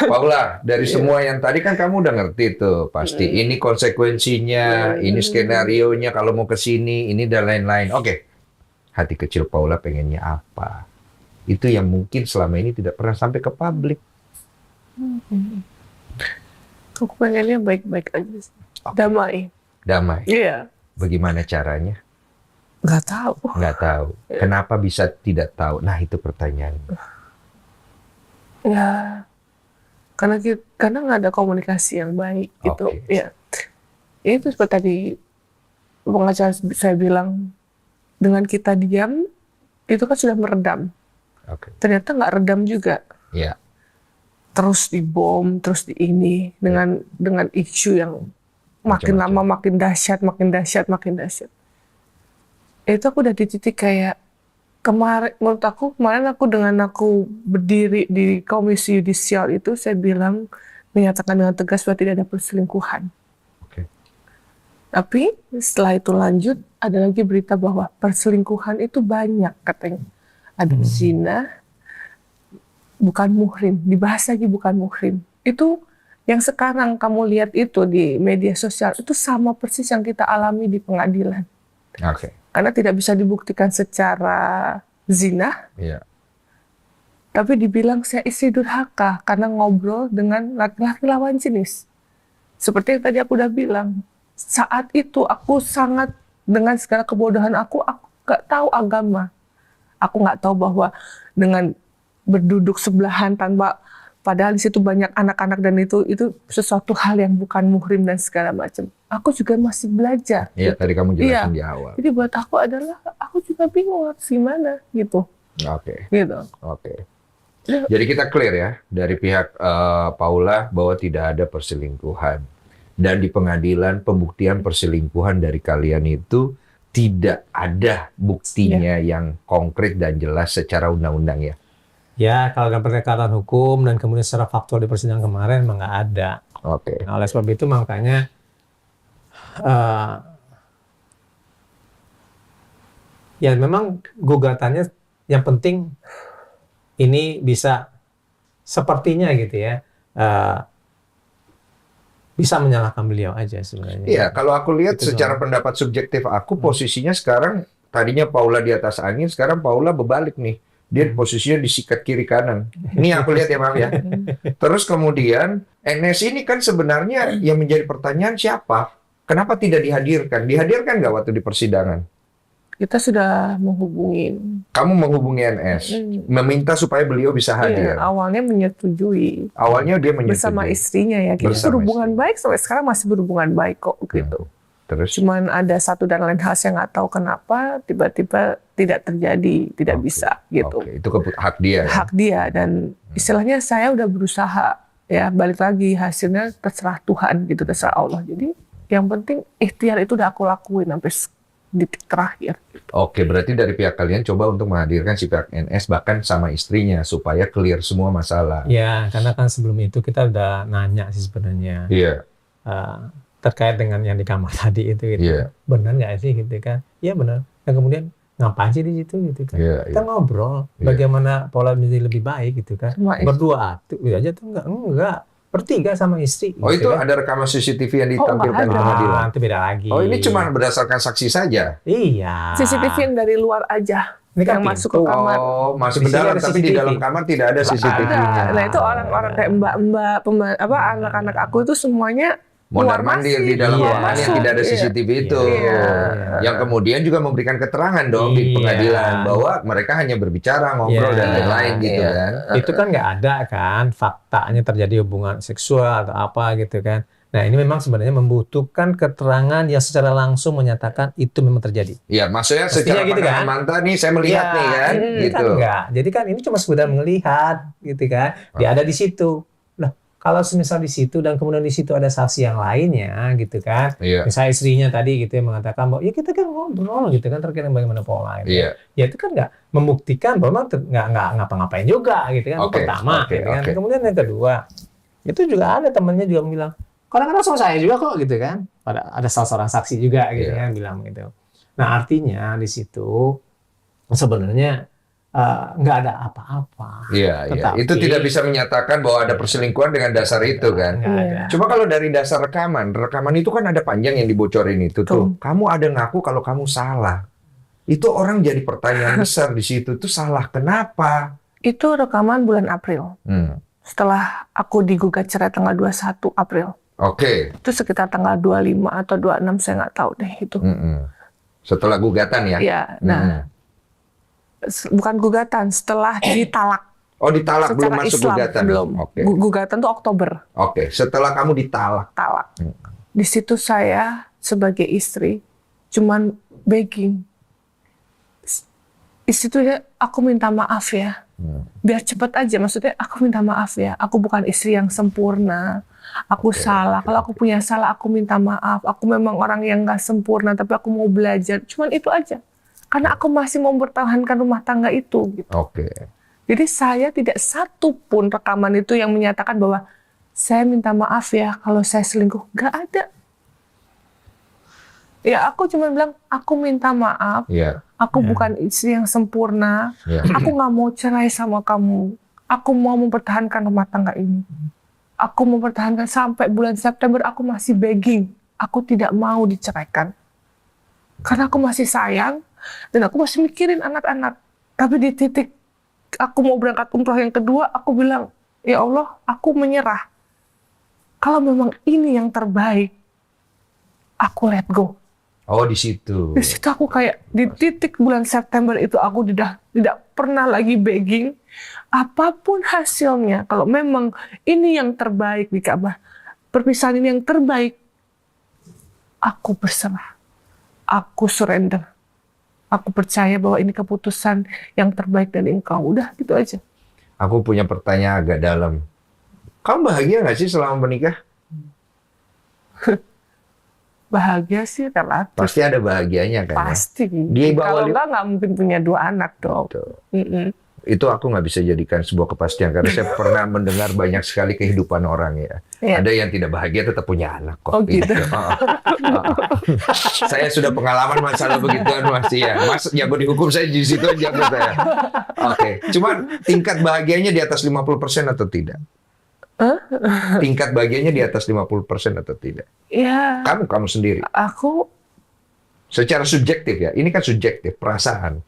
Paula, dari semua yang tadi kan kamu udah ngerti tuh, pasti ini konsekuensinya, ini skenarionya kalau mau ke sini, ini dan lain-lain. Oke. Hati kecil Paula pengennya apa? Itu yang mungkin selama ini tidak pernah sampai ke publik. Aku pengennya baik-baik aja sih. Damai. damai. Iya. Bagaimana caranya? Nggak tahu. Nggak tahu. Kenapa bisa tidak tahu? Nah, itu pertanyaannya. Ya, karena nggak ada komunikasi yang baik gitu. Oke. Ya, itu seperti tadi pengacara saya bilang, dengan kita diam itu kan sudah meredam. Oke. Ternyata nggak redam juga. Ya. Terus dibom, terus di ini dengan isu yang makin Macam-macam. lama makin dahsyat, makin dahsyat, makin dahsyat. Itu aku udah di titik kayak menurut aku kemarin dengan aku berdiri di komisi yudisial itu, saya bilang menyatakan dengan tegas bahwa tidak ada perselingkuhan. Oke. Tapi setelah itu lanjut ada lagi berita bahwa perselingkuhan itu banyak katanya. Ada zina, bukan muhrim, dibahas lagi bukan muhrim. Itu yang sekarang kamu lihat itu di media sosial itu sama persis yang kita alami di pengadilan. Oke. Karena tidak bisa dibuktikan secara zina, Iya. tapi dibilang saya istri durhaka karena ngobrol dengan laki-laki lawan jenis. Seperti yang tadi aku udah bilang, saat itu aku sangat dengan segala kebodohan aku nggak tahu agama. Aku nggak tahu bahwa dengan berduduk sebelahan tanpa, padahal di situ banyak anak-anak dan itu sesuatu hal yang bukan muhrim dan segala macam. Aku juga masih belajar. Iya, gitu. tadi kamu jelasin Iya. di awal. Jadi buat aku adalah aku juga bingung harus gimana gitu. Oke. Gitu. Oke. Jadi kita clear ya dari pihak Paula bahwa tidak ada perselingkuhan. Dan di pengadilan pembuktian perselingkuhan dari kalian itu tidak ada buktinya yang konkret dan jelas secara undang-undang ya. Ya, kalau dalam pendekatan hukum dan kemudian secara faktual di persidangan kemarin memang nggak ada. Oke. Nah, oleh sebab itu makanya ya memang gugatannya yang penting ini bisa sepertinya gitu ya, bisa menyalahkan beliau aja sebenarnya. Iya, kalau aku lihat Itu secara doang. pendapat subjektif aku posisinya sekarang tadinya Paula di atas angin, sekarang Paula berbalik nih. Dia posisinya disikat kiri kanan. Ini yang aku lihat ya, Mam ya. Terus kemudian NS ini kan sebenarnya yang menjadi pertanyaan siapa? Kenapa tidak dihadirkan? Dihadirkan nggak waktu di persidangan? Kita sudah menghubungi. Kamu menghubungi NS, meminta supaya beliau bisa hadir. Iya, awalnya menyetujui. Awalnya dia menyetujui. Bersama istrinya ya. Kita Bersama berhubungan istri. baik sampai sekarang masih berhubungan baik kok gitu. Terus? Cuman ada satu dan lain hal saya nggak tahu kenapa tiba-tiba tidak terjadi, tidak bisa gitu. Oke, itu hak dia. Ya? Hak dia dan istilahnya saya udah berusaha ya, balik lagi hasilnya terserah Tuhan gitu, terserah Allah. Jadi yang penting ikhtiar itu udah aku lakuin sampai detik terakhir. Oke, berarti dari pihak kalian coba untuk menghadirkan si pihak NS bahkan sama istrinya supaya clear semua masalah. Ya, karena kan sebelum itu kita udah nanya sih sebenarnya. Iya. Terkait dengan yang di kamar tadi itu gitu. Iya. Benar nggak sih gitu kan? Iya benar. Dan kemudian ngapain sih di situ gitu kan? Iya, Kita iya. ngobrol Iya. bagaimana pola menjadi lebih baik gitu kan. Sama istri. Berdua tuh aja tuh enggak. Bertiga sama istri. Oh, itu gitu kan. ada rekaman CCTV yang ditampilkan nggak di ada. pengadilan. Itu beda lagi. Oh, ini cuma berdasarkan saksi saja. Iya. CCTV yang dari luar aja. Ini kan yang masuk ke pintu. kamar. Oh, masuk Di ke sini dalam ada tapi di CCTV. dalam kamar tidak ada Nggak CCTV-nya. Nah itu orang-orang kayak mbak-mbak, anak-anak aku itu semuanya Mondar keluar mandir masih, di dalam Iya. ruangan yang tidak ada Iya. CCTV itu. Iya. Yang kemudian juga memberikan keterangan dong di Iya. pengadilan bahwa mereka hanya berbicara, ngobrol Iya. dan lain-lain gitu Iya. kan. Itu kan nggak ada kan faktanya terjadi hubungan seksual atau apa gitu kan. Nah ini memang sebenarnya membutuhkan keterangan yang secara langsung menyatakan itu memang terjadi. Iya, maksudnya Mestinya secara gitu pandangan kan? mata nih saya melihat Ya, nih kan, ini gitu. kan enggak. Jadi kan ini cuma sekedar melihat gitu kan. Dia ada di situ. Nah, kalau semisal di situ dan kemudian di situ ada saksi yang lainnya gitu kan. Iya. Misalnya istrinya tadi gitu yang mengatakan bahwa ya kita kan ngobrol gitu kan terkait bagaimana pola gitu. Iya. Ya itu kan nggak membuktikan bahwa nggak ngapa-ngapain juga gitu kan. Itu Oke, pertama oke, gitu kan. oke. Kemudian yang kedua, itu juga ada temennya juga bilang, kadang-kadang sama saya juga kok gitu kan. Ada salah seorang saksi juga gitu Iya. kan bilang gitu. Nah artinya di situ sebenarnya nggak ada apa-apa. Iya, iya. Tetapi- Itu tidak bisa menyatakan bahwa ada perselingkuhan dengan dasar itu kan. Nggak ada. Cuma kalau dari dasar rekaman itu kan ada panjang yang dibocorin itu tuh. Kamu ada ngaku kalau kamu salah. Itu orang jadi pertanyaan besar di situ. Itu salah kenapa? itu rekaman bulan April. Hmm. Setelah aku digugat cerai tanggal 21 April. Oke. Itu sekitar tanggal 25 atau 26, saya nggak tahu deh itu. Setelah gugatan ya? Iya, nah bukan gugatan, setelah ditalak. Oh, ditalak, belum Secara masuk Islam, gugatan? belum. Oke. Gugatan tuh Oktober. Oke, setelah kamu ditalak. Talak. Di situ saya sebagai istri cuman begging. Di situ ya aku minta maaf ya. Biar cepet aja, maksudnya aku minta maaf ya. Aku bukan istri yang sempurna. Aku salah. Kalau aku punya salah, aku minta maaf. Aku memang orang yang nggak sempurna, tapi aku mau belajar. Cuman itu aja. Karena aku masih mau mempertahankan rumah tangga itu. Gitu. Oke. Jadi saya tidak satu pun rekaman itu yang menyatakan bahwa saya minta maaf ya kalau saya selingkuh. Nggak ada. Ya aku cuma bilang, aku minta maaf. Iya. Aku bukan istri yang sempurna. Iya. Aku nggak mau cerai sama kamu. Aku mau mempertahankan rumah tangga ini. Aku mempertahankan sampai bulan September, aku masih begging. Aku tidak mau diceraikan. Karena aku masih sayang, dan aku masih mikirin anak-anak. Tapi di titik aku mau berangkat umroh yang kedua, aku bilang, ya Allah, aku menyerah. Kalau memang ini yang terbaik, aku let go. Oh, di situ. Di situ aku kayak di titik bulan September itu aku tidak pernah lagi begging. Apapun hasilnya, kalau memang ini yang terbaik di Ka'bah, perpisahan ini yang terbaik, aku berserah. Aku surrender. Aku percaya bahwa ini keputusan yang terbaik dari engkau. Udah, gitu aja. Aku punya pertanyaan agak dalam. Kamu bahagia nggak sih selama menikah? Bahagia sih relatif. Pasti ada bahagianya kan? Pasti. Dia Kalau bawa nggak mungkin punya 2 anak dong. itu aku nggak bisa jadikan sebuah kepastian karena saya pernah mendengar banyak sekali kehidupan orang ya. Ada yang tidak bahagia tetap punya anak kok. Oh gitu. Saya sudah pengalaman masalah begituan Mas ya. Mas jago dihukum, saya di situ jago saya. Oke. Cuman tingkat bahagianya di atas 50% atau tidak? Tingkat bahagianya di atas 50% atau tidak? Ya. Kamu sendiri. Aku secara subjektif ya. Ini kan subjektif, perasaan.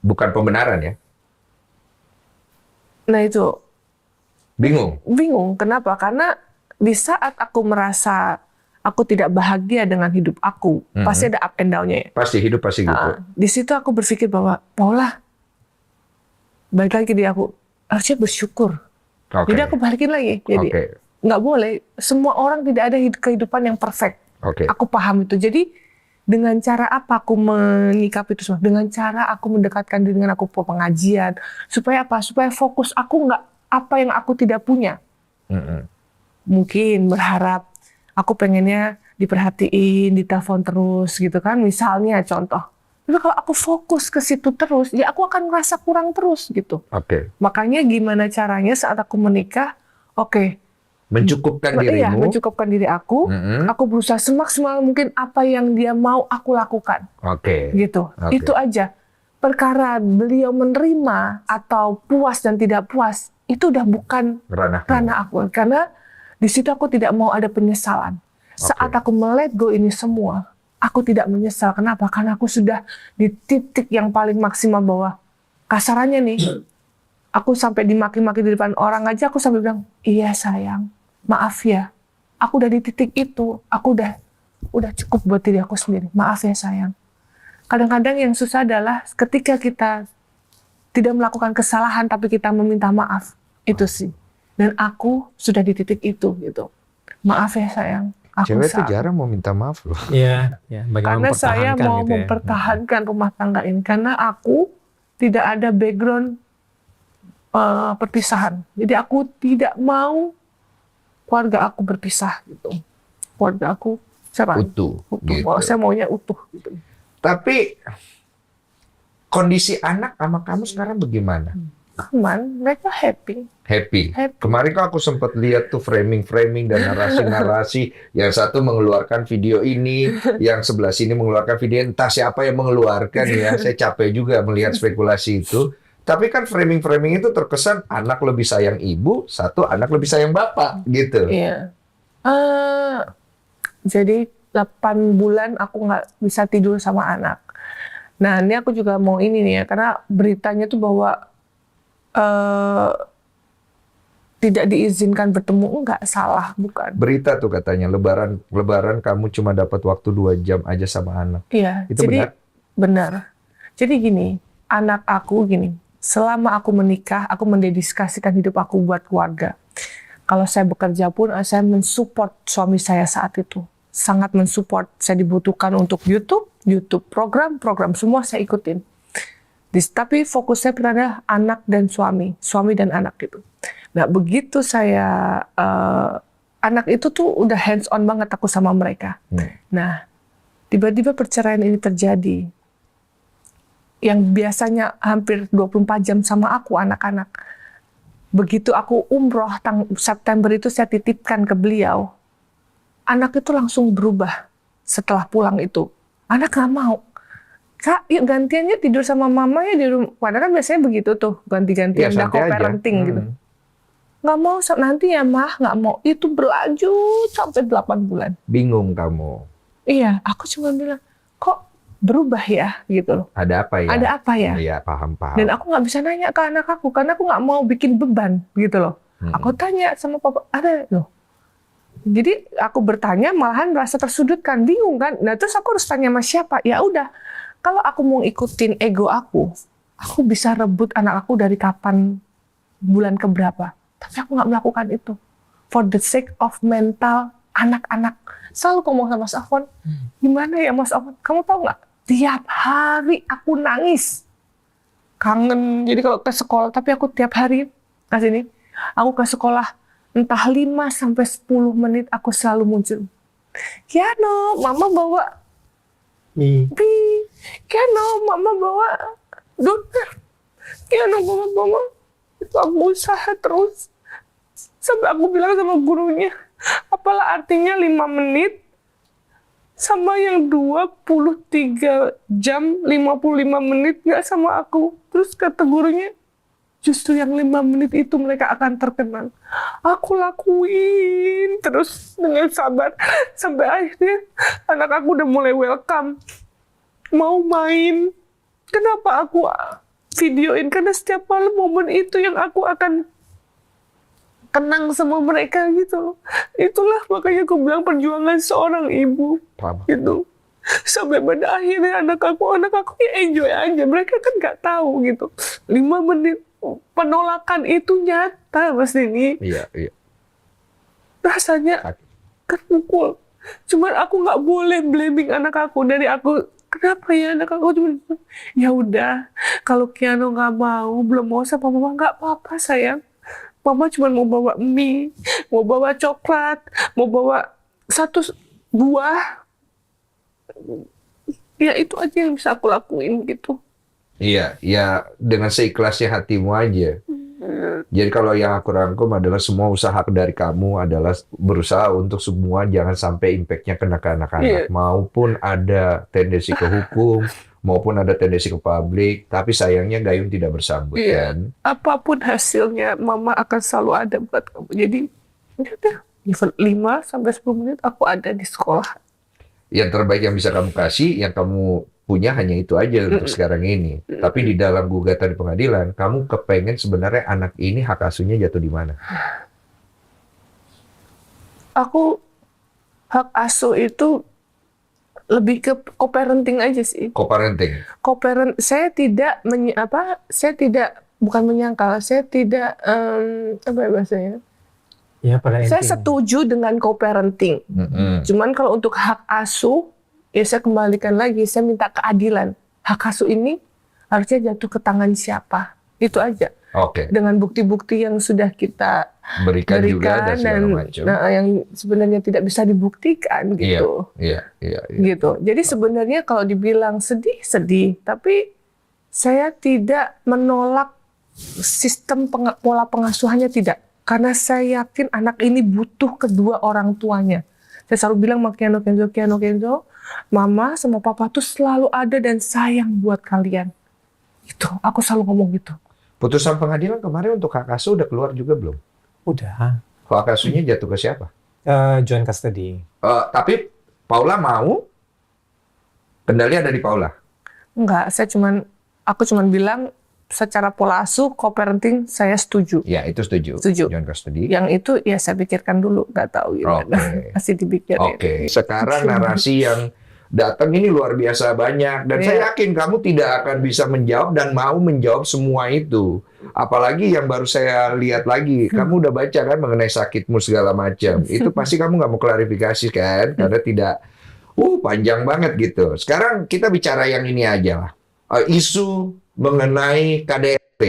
Bukan pembenaran ya. Nah itu. Bingung. Kenapa? Karena di saat aku merasa aku tidak bahagia dengan hidup aku, pasti ada up and down-nya ya. Pasti hidup pasti gitu. Di situ aku berpikir bahwa Paula, balik lagi di aku, harusnya bersyukur. Jadi aku balikin lagi. Jadi nggak boleh. Semua orang tidak ada kehidupan yang perfect. Aku paham itu. Jadi dengan cara apa aku menyikapi itu semua? Dengan cara aku mendekatkan diri dengan aku pengajian. Supaya apa? Supaya fokus aku nggak apa yang aku tidak punya. Mungkin berharap aku pengennya diperhatiin, ditelepon terus gitu kan. Misalnya contoh. Tapi kalau aku fokus ke situ terus, ya aku akan merasa kurang terus gitu. Makanya gimana caranya saat aku menikah, mencukupkan dirimu. Iya, mencukupkan diri aku. Aku berusaha semaksimal mungkin apa yang dia mau aku lakukan. Gitu. Itu aja. Perkara beliau menerima atau puas dan tidak puas, itu udah bukan ranah aku. Karena di situ aku tidak mau ada penyesalan. Saat aku let go ini semua, aku tidak menyesal. Kenapa? Karena aku sudah di titik yang paling maksimal bahwa kasarannya nih, aku sampai dimaki-maki di depan orang aja, aku sampai bilang, iya sayang, maaf ya. Aku udah di titik itu, aku udah cukup buat diri aku sendiri. Maaf ya sayang. Kadang-kadang yang susah adalah ketika kita tidak melakukan kesalahan, tapi kita meminta maaf. Itu sih. Dan aku sudah di titik itu, gitu. Maaf ya sayang. Cewek itu jarang mau minta maaf loh. Iya. Karena saya mau mempertahankan rumah tangga ini. Karena aku tidak ada background perpisahan. Jadi aku tidak mau keluarga aku berpisah gitu. Keluarga aku cerai. Utuh. Gitu. Saya maunya utuh gitu. Tapi kondisi anak sama kamu sekarang bagaimana? Aman, mereka happy. Kemarin kok aku sempat lihat tuh framing dan narasi-narasi. Yang satu mengeluarkan video ini, yang sebelah sini mengeluarkan video. Entah siapa yang mengeluarkan ya. Saya capek juga melihat spekulasi itu. Tapi kan framing itu terkesan anak lebih sayang ibu, satu anak lebih sayang bapak, gitu. Iya. Jadi 8 bulan aku nggak bisa tidur sama anak. Nah ini aku juga mau ini nih ya, karena beritanya tuh bahwa tidak diizinkan bertemu, enggak, salah, bukan. Berita tuh katanya lebaran kamu cuma dapat waktu 2 jam aja sama anak. Iya, Itu jadi benar? benar. Jadi gini, anak aku gini, selama aku menikah, aku mendedikasikan hidup aku buat keluarga. Kalau saya bekerja pun, saya mensupport suami saya saat itu. Sangat mensupport. Saya dibutuhkan untuk YouTube, program semua saya ikutin. Tapi fokusnya pada anak dan suami dan anak gitu. Nah, begitu saya anak itu tuh udah hands on banget aku sama mereka. Nah, tiba-tiba perceraian ini terjadi. Yang biasanya hampir 24 jam sama aku anak-anak. Begitu aku umroh September itu saya titipkan ke beliau. Anak itu langsung berubah setelah pulang itu. Anak nggak mau. Kak, yuk gantiannya tidur sama mama ya di rumah. Padahal kan biasanya begitu tuh, ganti-gantian, udah co-parenting gitu. Nggak mau, nanti ya mah, nggak mau. Itu berlanjut sampai 8 bulan. Bingung kamu? Iya, aku cuma bilang, kok berubah ya gitu loh. Ada apa ya? Ada apa ya? Iya, paham. Dan aku nggak bisa nanya ke anak aku, karena aku nggak mau bikin beban gitu loh. Aku tanya sama papa, ada loh. Jadi aku bertanya malahan merasa tersudutkan, bingung kan. Nah terus aku harus tanya sama siapa? Ya udah, kalau aku mau ikutin ego aku bisa rebut anak aku dari kapan, bulan keberapa. Tapi aku nggak melakukan itu. For the sake of mental anak-anak. Selalu ngomong sama Mas Afwan, gimana ya Mas Afwan? Kamu tahu nggak? Tiap hari aku nangis. Kangen, jadi kalau ke sekolah, tapi aku tiap hari, kasih nih, aku ke sekolah, entah 5-10 menit aku selalu muncul. Kiano, mama bawa Kiano, mama bawa donat. Kiano, mama bawa. Itu aku usaha terus. Sampai aku bilang sama gurunya, apalah artinya 5 menit sama yang 23 jam 55 menit nggak sama aku. Terus kata gurunya, justru yang 5 menit itu mereka akan terkenal. Aku lakuin terus dengan sabar. Sampai akhirnya anak aku udah mulai welcome. Mau main. Kenapa aku videoin? Karena setiap malam momen itu yang aku akan kenang sama mereka gitu. Itulah makanya aku bilang perjuangan seorang ibu. Gitu. Sampai pada akhirnya anak aku ya enjoy aja. Mereka kan nggak tahu gitu. 5 menit penolakan itu nyata, Mas Denny. Iya. Rasanya terpukul. Cuman aku nggak boleh blaming anak aku. Dari aku, kenapa ya anak aku cuma, ya udah, kalau Kiano nggak mau, belum mau sama mama, nggak apa-apa sayang. Mama cuma mau bawa mie, mau bawa coklat, mau bawa 1 buah. Ya itu aja yang bisa aku lakuin gitu. Iya, ya dengan seikhlasnya hatimu aja. Jadi kalau yang aku rangkum adalah semua usaha dari kamu adalah berusaha untuk semua jangan sampai impact-nya kena ke anak-anak. Maupun ada tendensi ke hukum, maupun ada tendensi ke publik, tapi sayangnya gayung tidak bersambut kan. Apapun hasilnya, mama akan selalu ada buat kamu. Jadi, udah, 5-10 menit aku ada di sekolah. Yang terbaik yang bisa kamu kasih, yang kamu punya hanya itu aja untuk sekarang ini. Tapi di dalam gugatan di pengadilan, kamu kepengen sebenarnya anak ini hak asuhnya jatuh di mana? Aku hak asuh itu lebih ke co-parenting aja sih. Co-parenting. Saya tidak bukan menyangkal, saya tidak apa ya bahasanya? Ya, pada saya setuju dengan co-parenting. Cuman kalau untuk hak asuh, ya saya kembalikan lagi, saya minta keadilan. Hak asuh ini harusnya jatuh ke tangan siapa? Itu aja. Oke. Dengan bukti-bukti yang sudah kita berikan juga dan segala macam. Yang sebenarnya tidak bisa dibuktikan gitu. Iya. Gitu. Jadi sebenarnya kalau dibilang sedih, tapi saya tidak menolak sistem pola pengasuhannya, tidak. Karena saya yakin anak ini butuh kedua orang tuanya. Saya selalu bilang sama Kiano, mama sama papa tuh selalu ada dan sayang buat kalian. Itu, aku selalu ngomong gitu. Putusan pengadilan kemarin untuk hak asuh udah keluar juga belum? Udah. Hak asuhnya jatuh ke siapa? Joint custody. Tapi Paula mau? Kendali ada di Paula? Enggak, aku cuman bilang secara pola asuh, co-parenting saya setuju. Ya, itu setuju. Joint custody. Yang itu ya saya pikirkan dulu, nggak tahu gimana. Masih dipikirin. Oke. Sekarang narasi yang datang ini luar biasa banyak dan saya yakin kamu tidak akan bisa menjawab dan mau menjawab semua itu. Apalagi yang baru saya lihat lagi, kamu udah baca kan mengenai sakitmu segala macam. Itu pasti kamu nggak mau klarifikasi kan, karena tidak, panjang banget gitu. Sekarang kita bicara yang ini aja lah. Isu mengenai KDRT.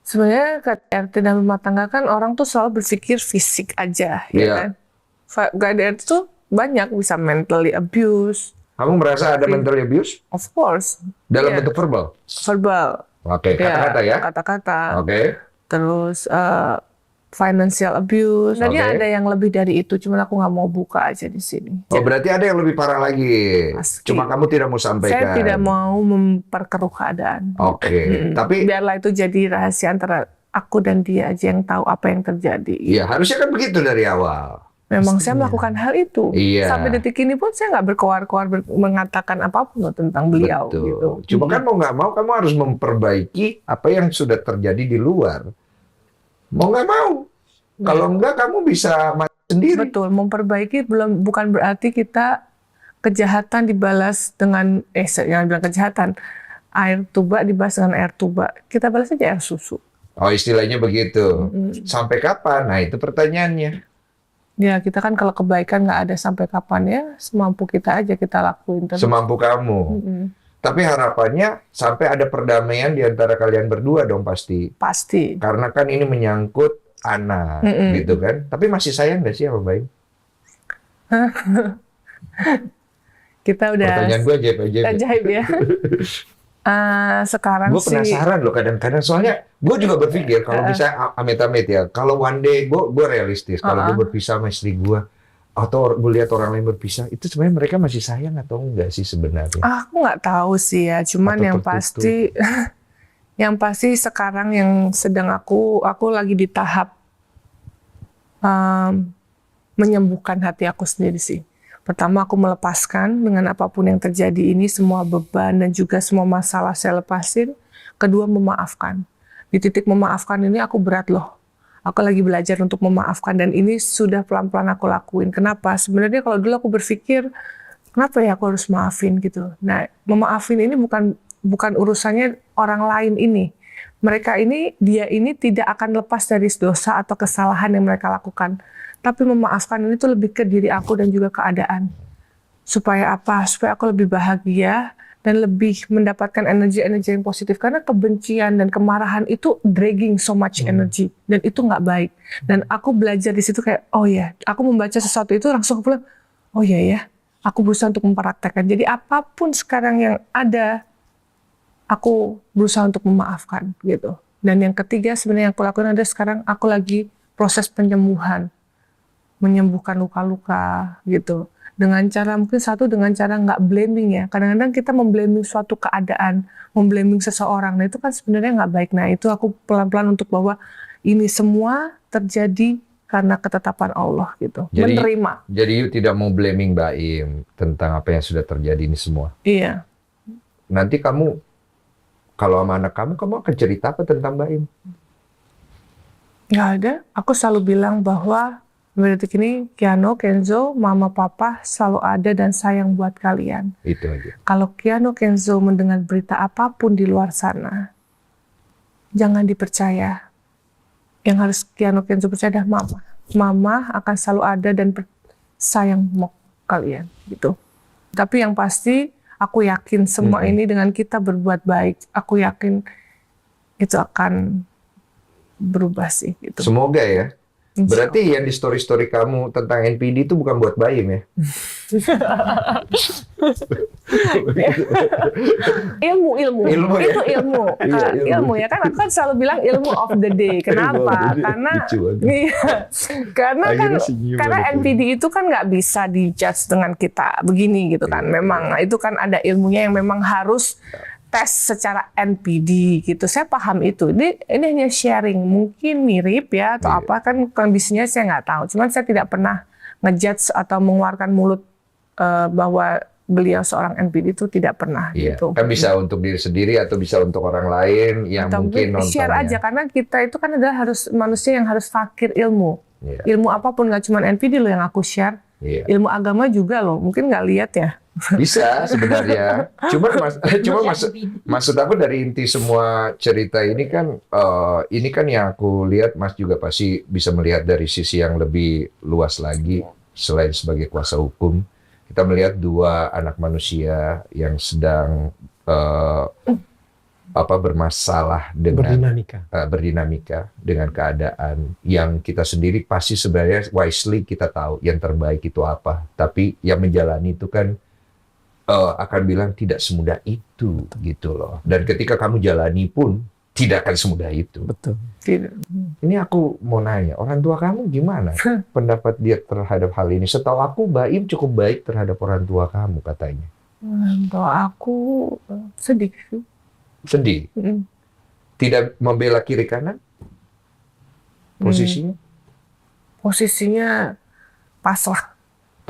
Sebenarnya KDRT dalam rumah tangga kan orang tuh selalu berpikir fisik aja, ya kan? KDRT tuh banyak, bisa mentally abuse. Kamu merasa ada mental abuse? Of course. Dalam bentuk verbal? Verbal. Oke, kata-kata ya? Kata-kata. Oke. Terus financial abuse. Sebenarnya ada yang lebih dari itu, cuman aku nggak mau buka aja di sini. Oh, berarti ada yang lebih parah lagi. Pasti. Cuma kamu tidak mau sampaikan. Saya tidak mau memperkeruh keadaan. Oke. Tapi biarlah itu jadi rahasia antara aku dan dia aja yang tahu apa yang terjadi. Iya, harusnya kan begitu dari awal. Memang saya melakukan hal itu. Iya. Sampai detik ini pun saya nggak berkoar-koar mengatakan apapun tentang beliau. Betul. Gitu. Cuma kan mau nggak mau kamu harus memperbaiki apa yang sudah terjadi di luar. Mau nggak mau. Kalau enggak kamu bisa mati sendiri. Betul. Memperbaiki bukan berarti kita kejahatan dibalas dengan jangan bilang kejahatan. Air tuba dibalas dengan air tuba. Kita balas aja air susu. Oh, istilahnya begitu. Sampai kapan? Nah, itu pertanyaannya. Ya, kita kan kalau kebaikan nggak ada sampai kapan ya, semampu kita aja kita lakuin terus. Semampu kamu. Tapi harapannya sampai ada perdamaian di antara kalian berdua dong pasti. Pasti. Karena kan ini menyangkut anak, gitu kan. Tapi masih sayang nggak sih sama Baim? Kita udah. Pertanyaan gue ajaib ya. Sekarang gue penasaran loh kadang-kadang, soalnya gue juga berpikir kalau bisa amit-amit ya, kalau one day gue realistis, kalau gue berpisah sama istri gue atau gue lihat orang lain berpisah, itu sebenarnya mereka masih sayang atau enggak sih sebenarnya? Aku nggak tahu sih ya, cuman yang pasti yang pasti sekarang yang sedang aku lagi di tahap menyembuhkan hati aku sendiri sih. Pertama, aku melepaskan dengan apapun yang terjadi ini, semua beban dan juga semua masalah saya lepasin. Kedua, memaafkan. Di titik memaafkan ini aku berat loh. Aku lagi belajar untuk memaafkan dan ini sudah pelan-pelan aku lakuin. Kenapa? Sebenarnya kalau dulu aku berpikir, kenapa ya aku harus maafin gitu. Nah, memaafin ini bukan urusannya orang lain ini. Mereka ini, dia ini tidak akan lepas dari dosa atau kesalahan yang mereka lakukan. Tapi memaafkan ini tuh lebih ke diri aku dan juga keadaan. Supaya apa? Supaya aku lebih bahagia dan lebih mendapatkan energi-energi yang positif. Karena kebencian dan kemarahan itu dragging so much energy. Dan itu nggak baik. Dan aku belajar di situ kayak, oh ya, aku membaca sesuatu itu langsung aku bilang, oh ya, aku berusaha untuk mempraktekkan. Jadi apapun sekarang yang ada, aku berusaha untuk memaafkan gitu. Dan yang ketiga sebenarnya yang aku lakukan adalah sekarang aku lagi proses penyembuhan. Menyembuhkan luka-luka gitu. Dengan cara, mungkin dengan cara nggak blaming ya. Kadang-kadang kita memblaming suatu keadaan, memblaming seseorang. Nah itu kan sebenarnya nggak baik. Nah itu aku pelan-pelan untuk bahwa ini semua terjadi karena ketetapan Allah gitu. Menerima. Jadi you tidak mau blaming Baim tentang apa yang sudah terjadi ini semua? Iya. Nanti kamu, kalau sama anak kamu akan cerita apa tentang Baim? Nggak ada. Aku selalu bilang bahwa detik ini Keanu, Kenzo, mama papa selalu ada dan sayang buat kalian. Itu aja. Kalau Keanu, Kenzo mendengar berita apapun di luar sana, jangan dipercaya. Yang harus Keanu, Kenzo percaya adalah mama. Mama akan selalu ada dan sayang mau kalian gitu. Tapi yang pasti aku yakin semua ini dengan kita berbuat baik, aku yakin itu akan berubah sih gitu. Semoga ya. Berarti yang di story-story kamu tentang NPD itu bukan buat Baim ya? ilmu. Itu ya? ilmu. Ilmu ya kan, aku kan selalu bilang ilmu of the day. Kenapa? Karena NPD itu kan nggak bisa dijudge dengan kita begini gitu kan. Memang itu kan ada ilmunya yang memang harus tes secara NPD gitu. Saya paham itu. Ini hanya sharing, mungkin mirip ya atau apa kan kondisinya saya nggak tahu. Cuman saya tidak pernah ngejudge atau mengeluarkan mulut bahwa beliau seorang NPD itu tidak pernah gitu. Kan bisa untuk diri sendiri atau bisa untuk orang lain yang atau mungkin nontonnya. Share aja, karena kita itu kan adalah manusia yang harus fakir ilmu. Ilmu apapun, nggak cuma NPD loh yang aku share. Ilmu agama juga loh, mungkin nggak lihat ya. Bisa sebenarnya. Cuma maksud aku dari inti semua cerita ini kan yang aku lihat, Mas juga pasti bisa melihat dari sisi yang lebih luas lagi selain sebagai kuasa hukum. Kita melihat dua anak manusia yang sedang bermasalah dengan berdinamika dengan keadaan yang kita sendiri pasti sebenarnya wisely kita tahu yang terbaik itu apa, tapi yang menjalani itu kan akan bilang tidak semudah itu gitu loh. Dan ketika kamu jalani pun tidak akan semudah itu. Betul. Ini aku mau nanya, orang tua kamu gimana pendapat dia terhadap hal ini? Setahu aku Baim cukup baik terhadap orang tua kamu katanya. Tua aku sedih. Sedih? Tidak membela kiri kanan? Posisinya? Posisinya pas lah.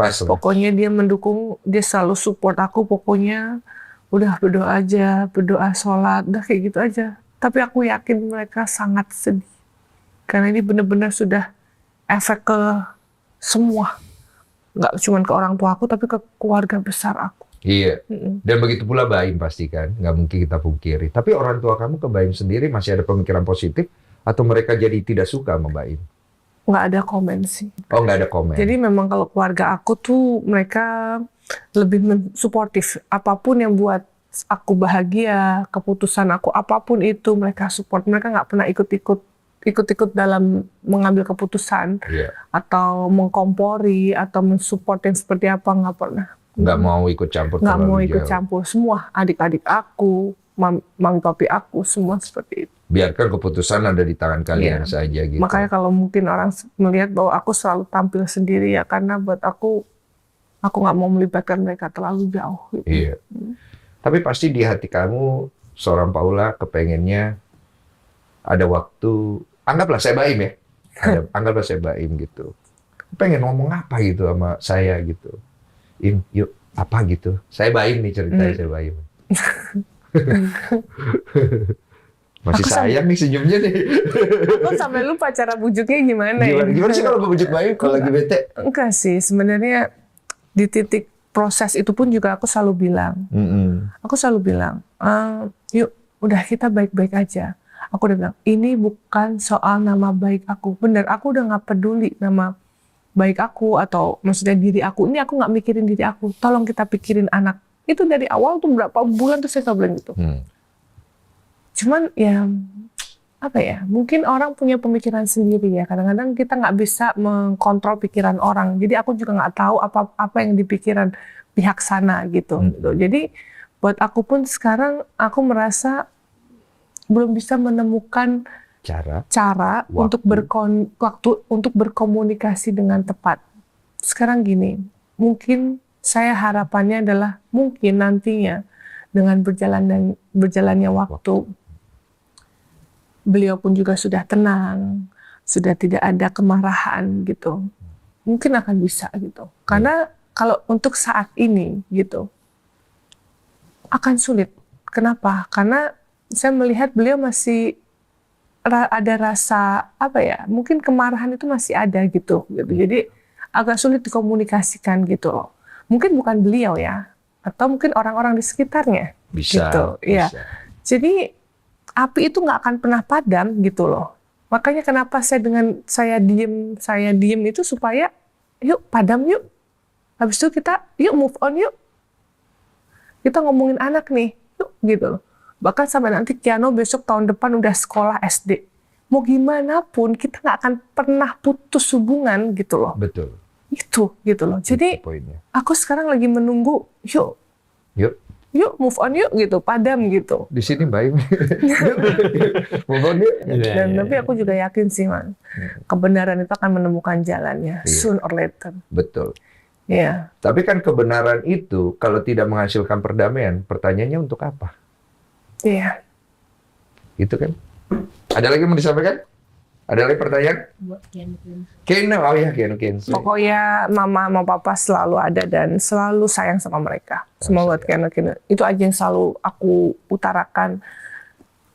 Pokoknya dia mendukung, dia selalu support aku. Pokoknya udah berdoa aja, berdoa, sholat, udah kayak gitu aja. Tapi aku yakin mereka sangat sedih. Karena ini benar-benar sudah efek ke semua. Nggak cuma ke orang tua aku, tapi ke keluarga besar aku. Iya, dan begitu pula Baim pasti kan, nggak mungkin kita pungkiri. Tapi orang tua kamu ke Baim sendiri masih ada pemikiran positif, atau mereka jadi tidak suka sama Baim? Nggak ada komen sih. Oh, nggak ada komen. Jadi memang kalau keluarga aku tuh mereka lebih suportif. Apapun yang buat aku bahagia, keputusan aku apapun itu mereka support. Mereka nggak pernah ikut-ikut dalam mengambil keputusan atau mengkompori atau mensupport yang seperti apa, nggak pernah. Nggak mau ikut campur. Nggak mau ikut campur. Semua adik-adik aku, mami papi aku, semua seperti itu. Biarkan keputusan ada di tangan kalian saja gitu. Makanya kalau mungkin orang melihat bahwa aku selalu tampil sendiri ya karena buat aku nggak mau melibatkan mereka terlalu jauh. Gitu. Iya. Tapi pasti di hati kamu seorang Paula kepengennya ada waktu, anggaplah saya Baim ya, anggaplah saya Baim gitu. Pengen ngomong apa gitu sama saya gitu. Yuk apa gitu. Saya Baim nih ceritanya saya Baim. Masih sayang nih senyumnya nih. Aku sampai lupa cara bujuknya gimana ya. Gimana sih kalau bujuk Baim kalau lagi bete? Enggak sih, sebenarnya di titik proses itu pun juga aku selalu bilang. Aku selalu bilang, yuk udah kita baik-baik aja. Aku udah bilang, ini bukan soal nama baik aku. Bener, aku udah gak peduli nama baik aku atau maksudnya diri aku. Ini aku gak mikirin diri aku. Tolong kita pikirin anak. Itu dari awal tuh berapa bulan tuh saya selalu bilang gitu. Cuman ya apa ya, mungkin orang punya pemikiran sendiri ya. Kadang-kadang kita nggak bisa mengkontrol pikiran orang. Jadi aku juga nggak tahu apa yang dipikiran pihak sana gitu. Jadi buat aku pun sekarang aku merasa belum bisa menemukan cara untuk untuk berkomunikasi dengan tepat. Sekarang gini, mungkin saya harapannya adalah mungkin nantinya dengan berjalannya waktu, beliau pun juga sudah tenang, sudah tidak ada kemarahan gitu. Mungkin akan bisa gitu. Karena kalau untuk saat ini gitu, akan sulit. Kenapa? Karena saya melihat beliau masih ada rasa apa ya? Mungkin kemarahan itu masih ada gitu. Jadi agak sulit dikomunikasikan gitu loh. Mungkin bukan beliau ya, atau mungkin orang-orang di sekitarnya. Bisa. Gitu. Ya. Jadi api itu nggak akan pernah padam gitu loh. Makanya kenapa saya diem itu supaya yuk padam yuk. Habis itu kita yuk move on yuk. Kita ngomongin anak nih, yuk gitu loh. Bahkan sampai nanti Kiano besok tahun depan udah sekolah SD. Mau gimana pun kita nggak akan pernah putus hubungan gitu loh. Betul. Itu gitu loh. Jadi aku sekarang lagi menunggu yuk move on yuk gitu, padam gitu. Di sini Baim. Move on yuk. Dan tapi aku juga yakin sih man, kebenaran itu akan menemukan jalannya soon or later. Betul. Iya. Tapi kan kebenaran itu kalau tidak menghasilkan perdamaian, pertanyaannya untuk apa? Iya. Gitu kan? Ada lagi yang mau disampaikan? Ada lagi pertanyaan? Keno, oh ya Keno. Pokoknya mama sama papa selalu ada dan selalu sayang sama mereka. Semua buat Keno. Itu aja yang selalu aku utarakan.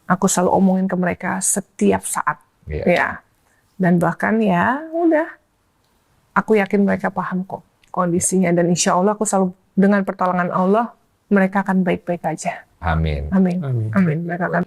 Aku selalu omongin ke mereka setiap saat. Ya. Dan bahkan ya udah. Aku yakin mereka paham kok kondisinya. Dan insya Allah aku selalu dengan pertolongan Allah mereka akan baik-baik aja. Amin. Amin. Mereka akan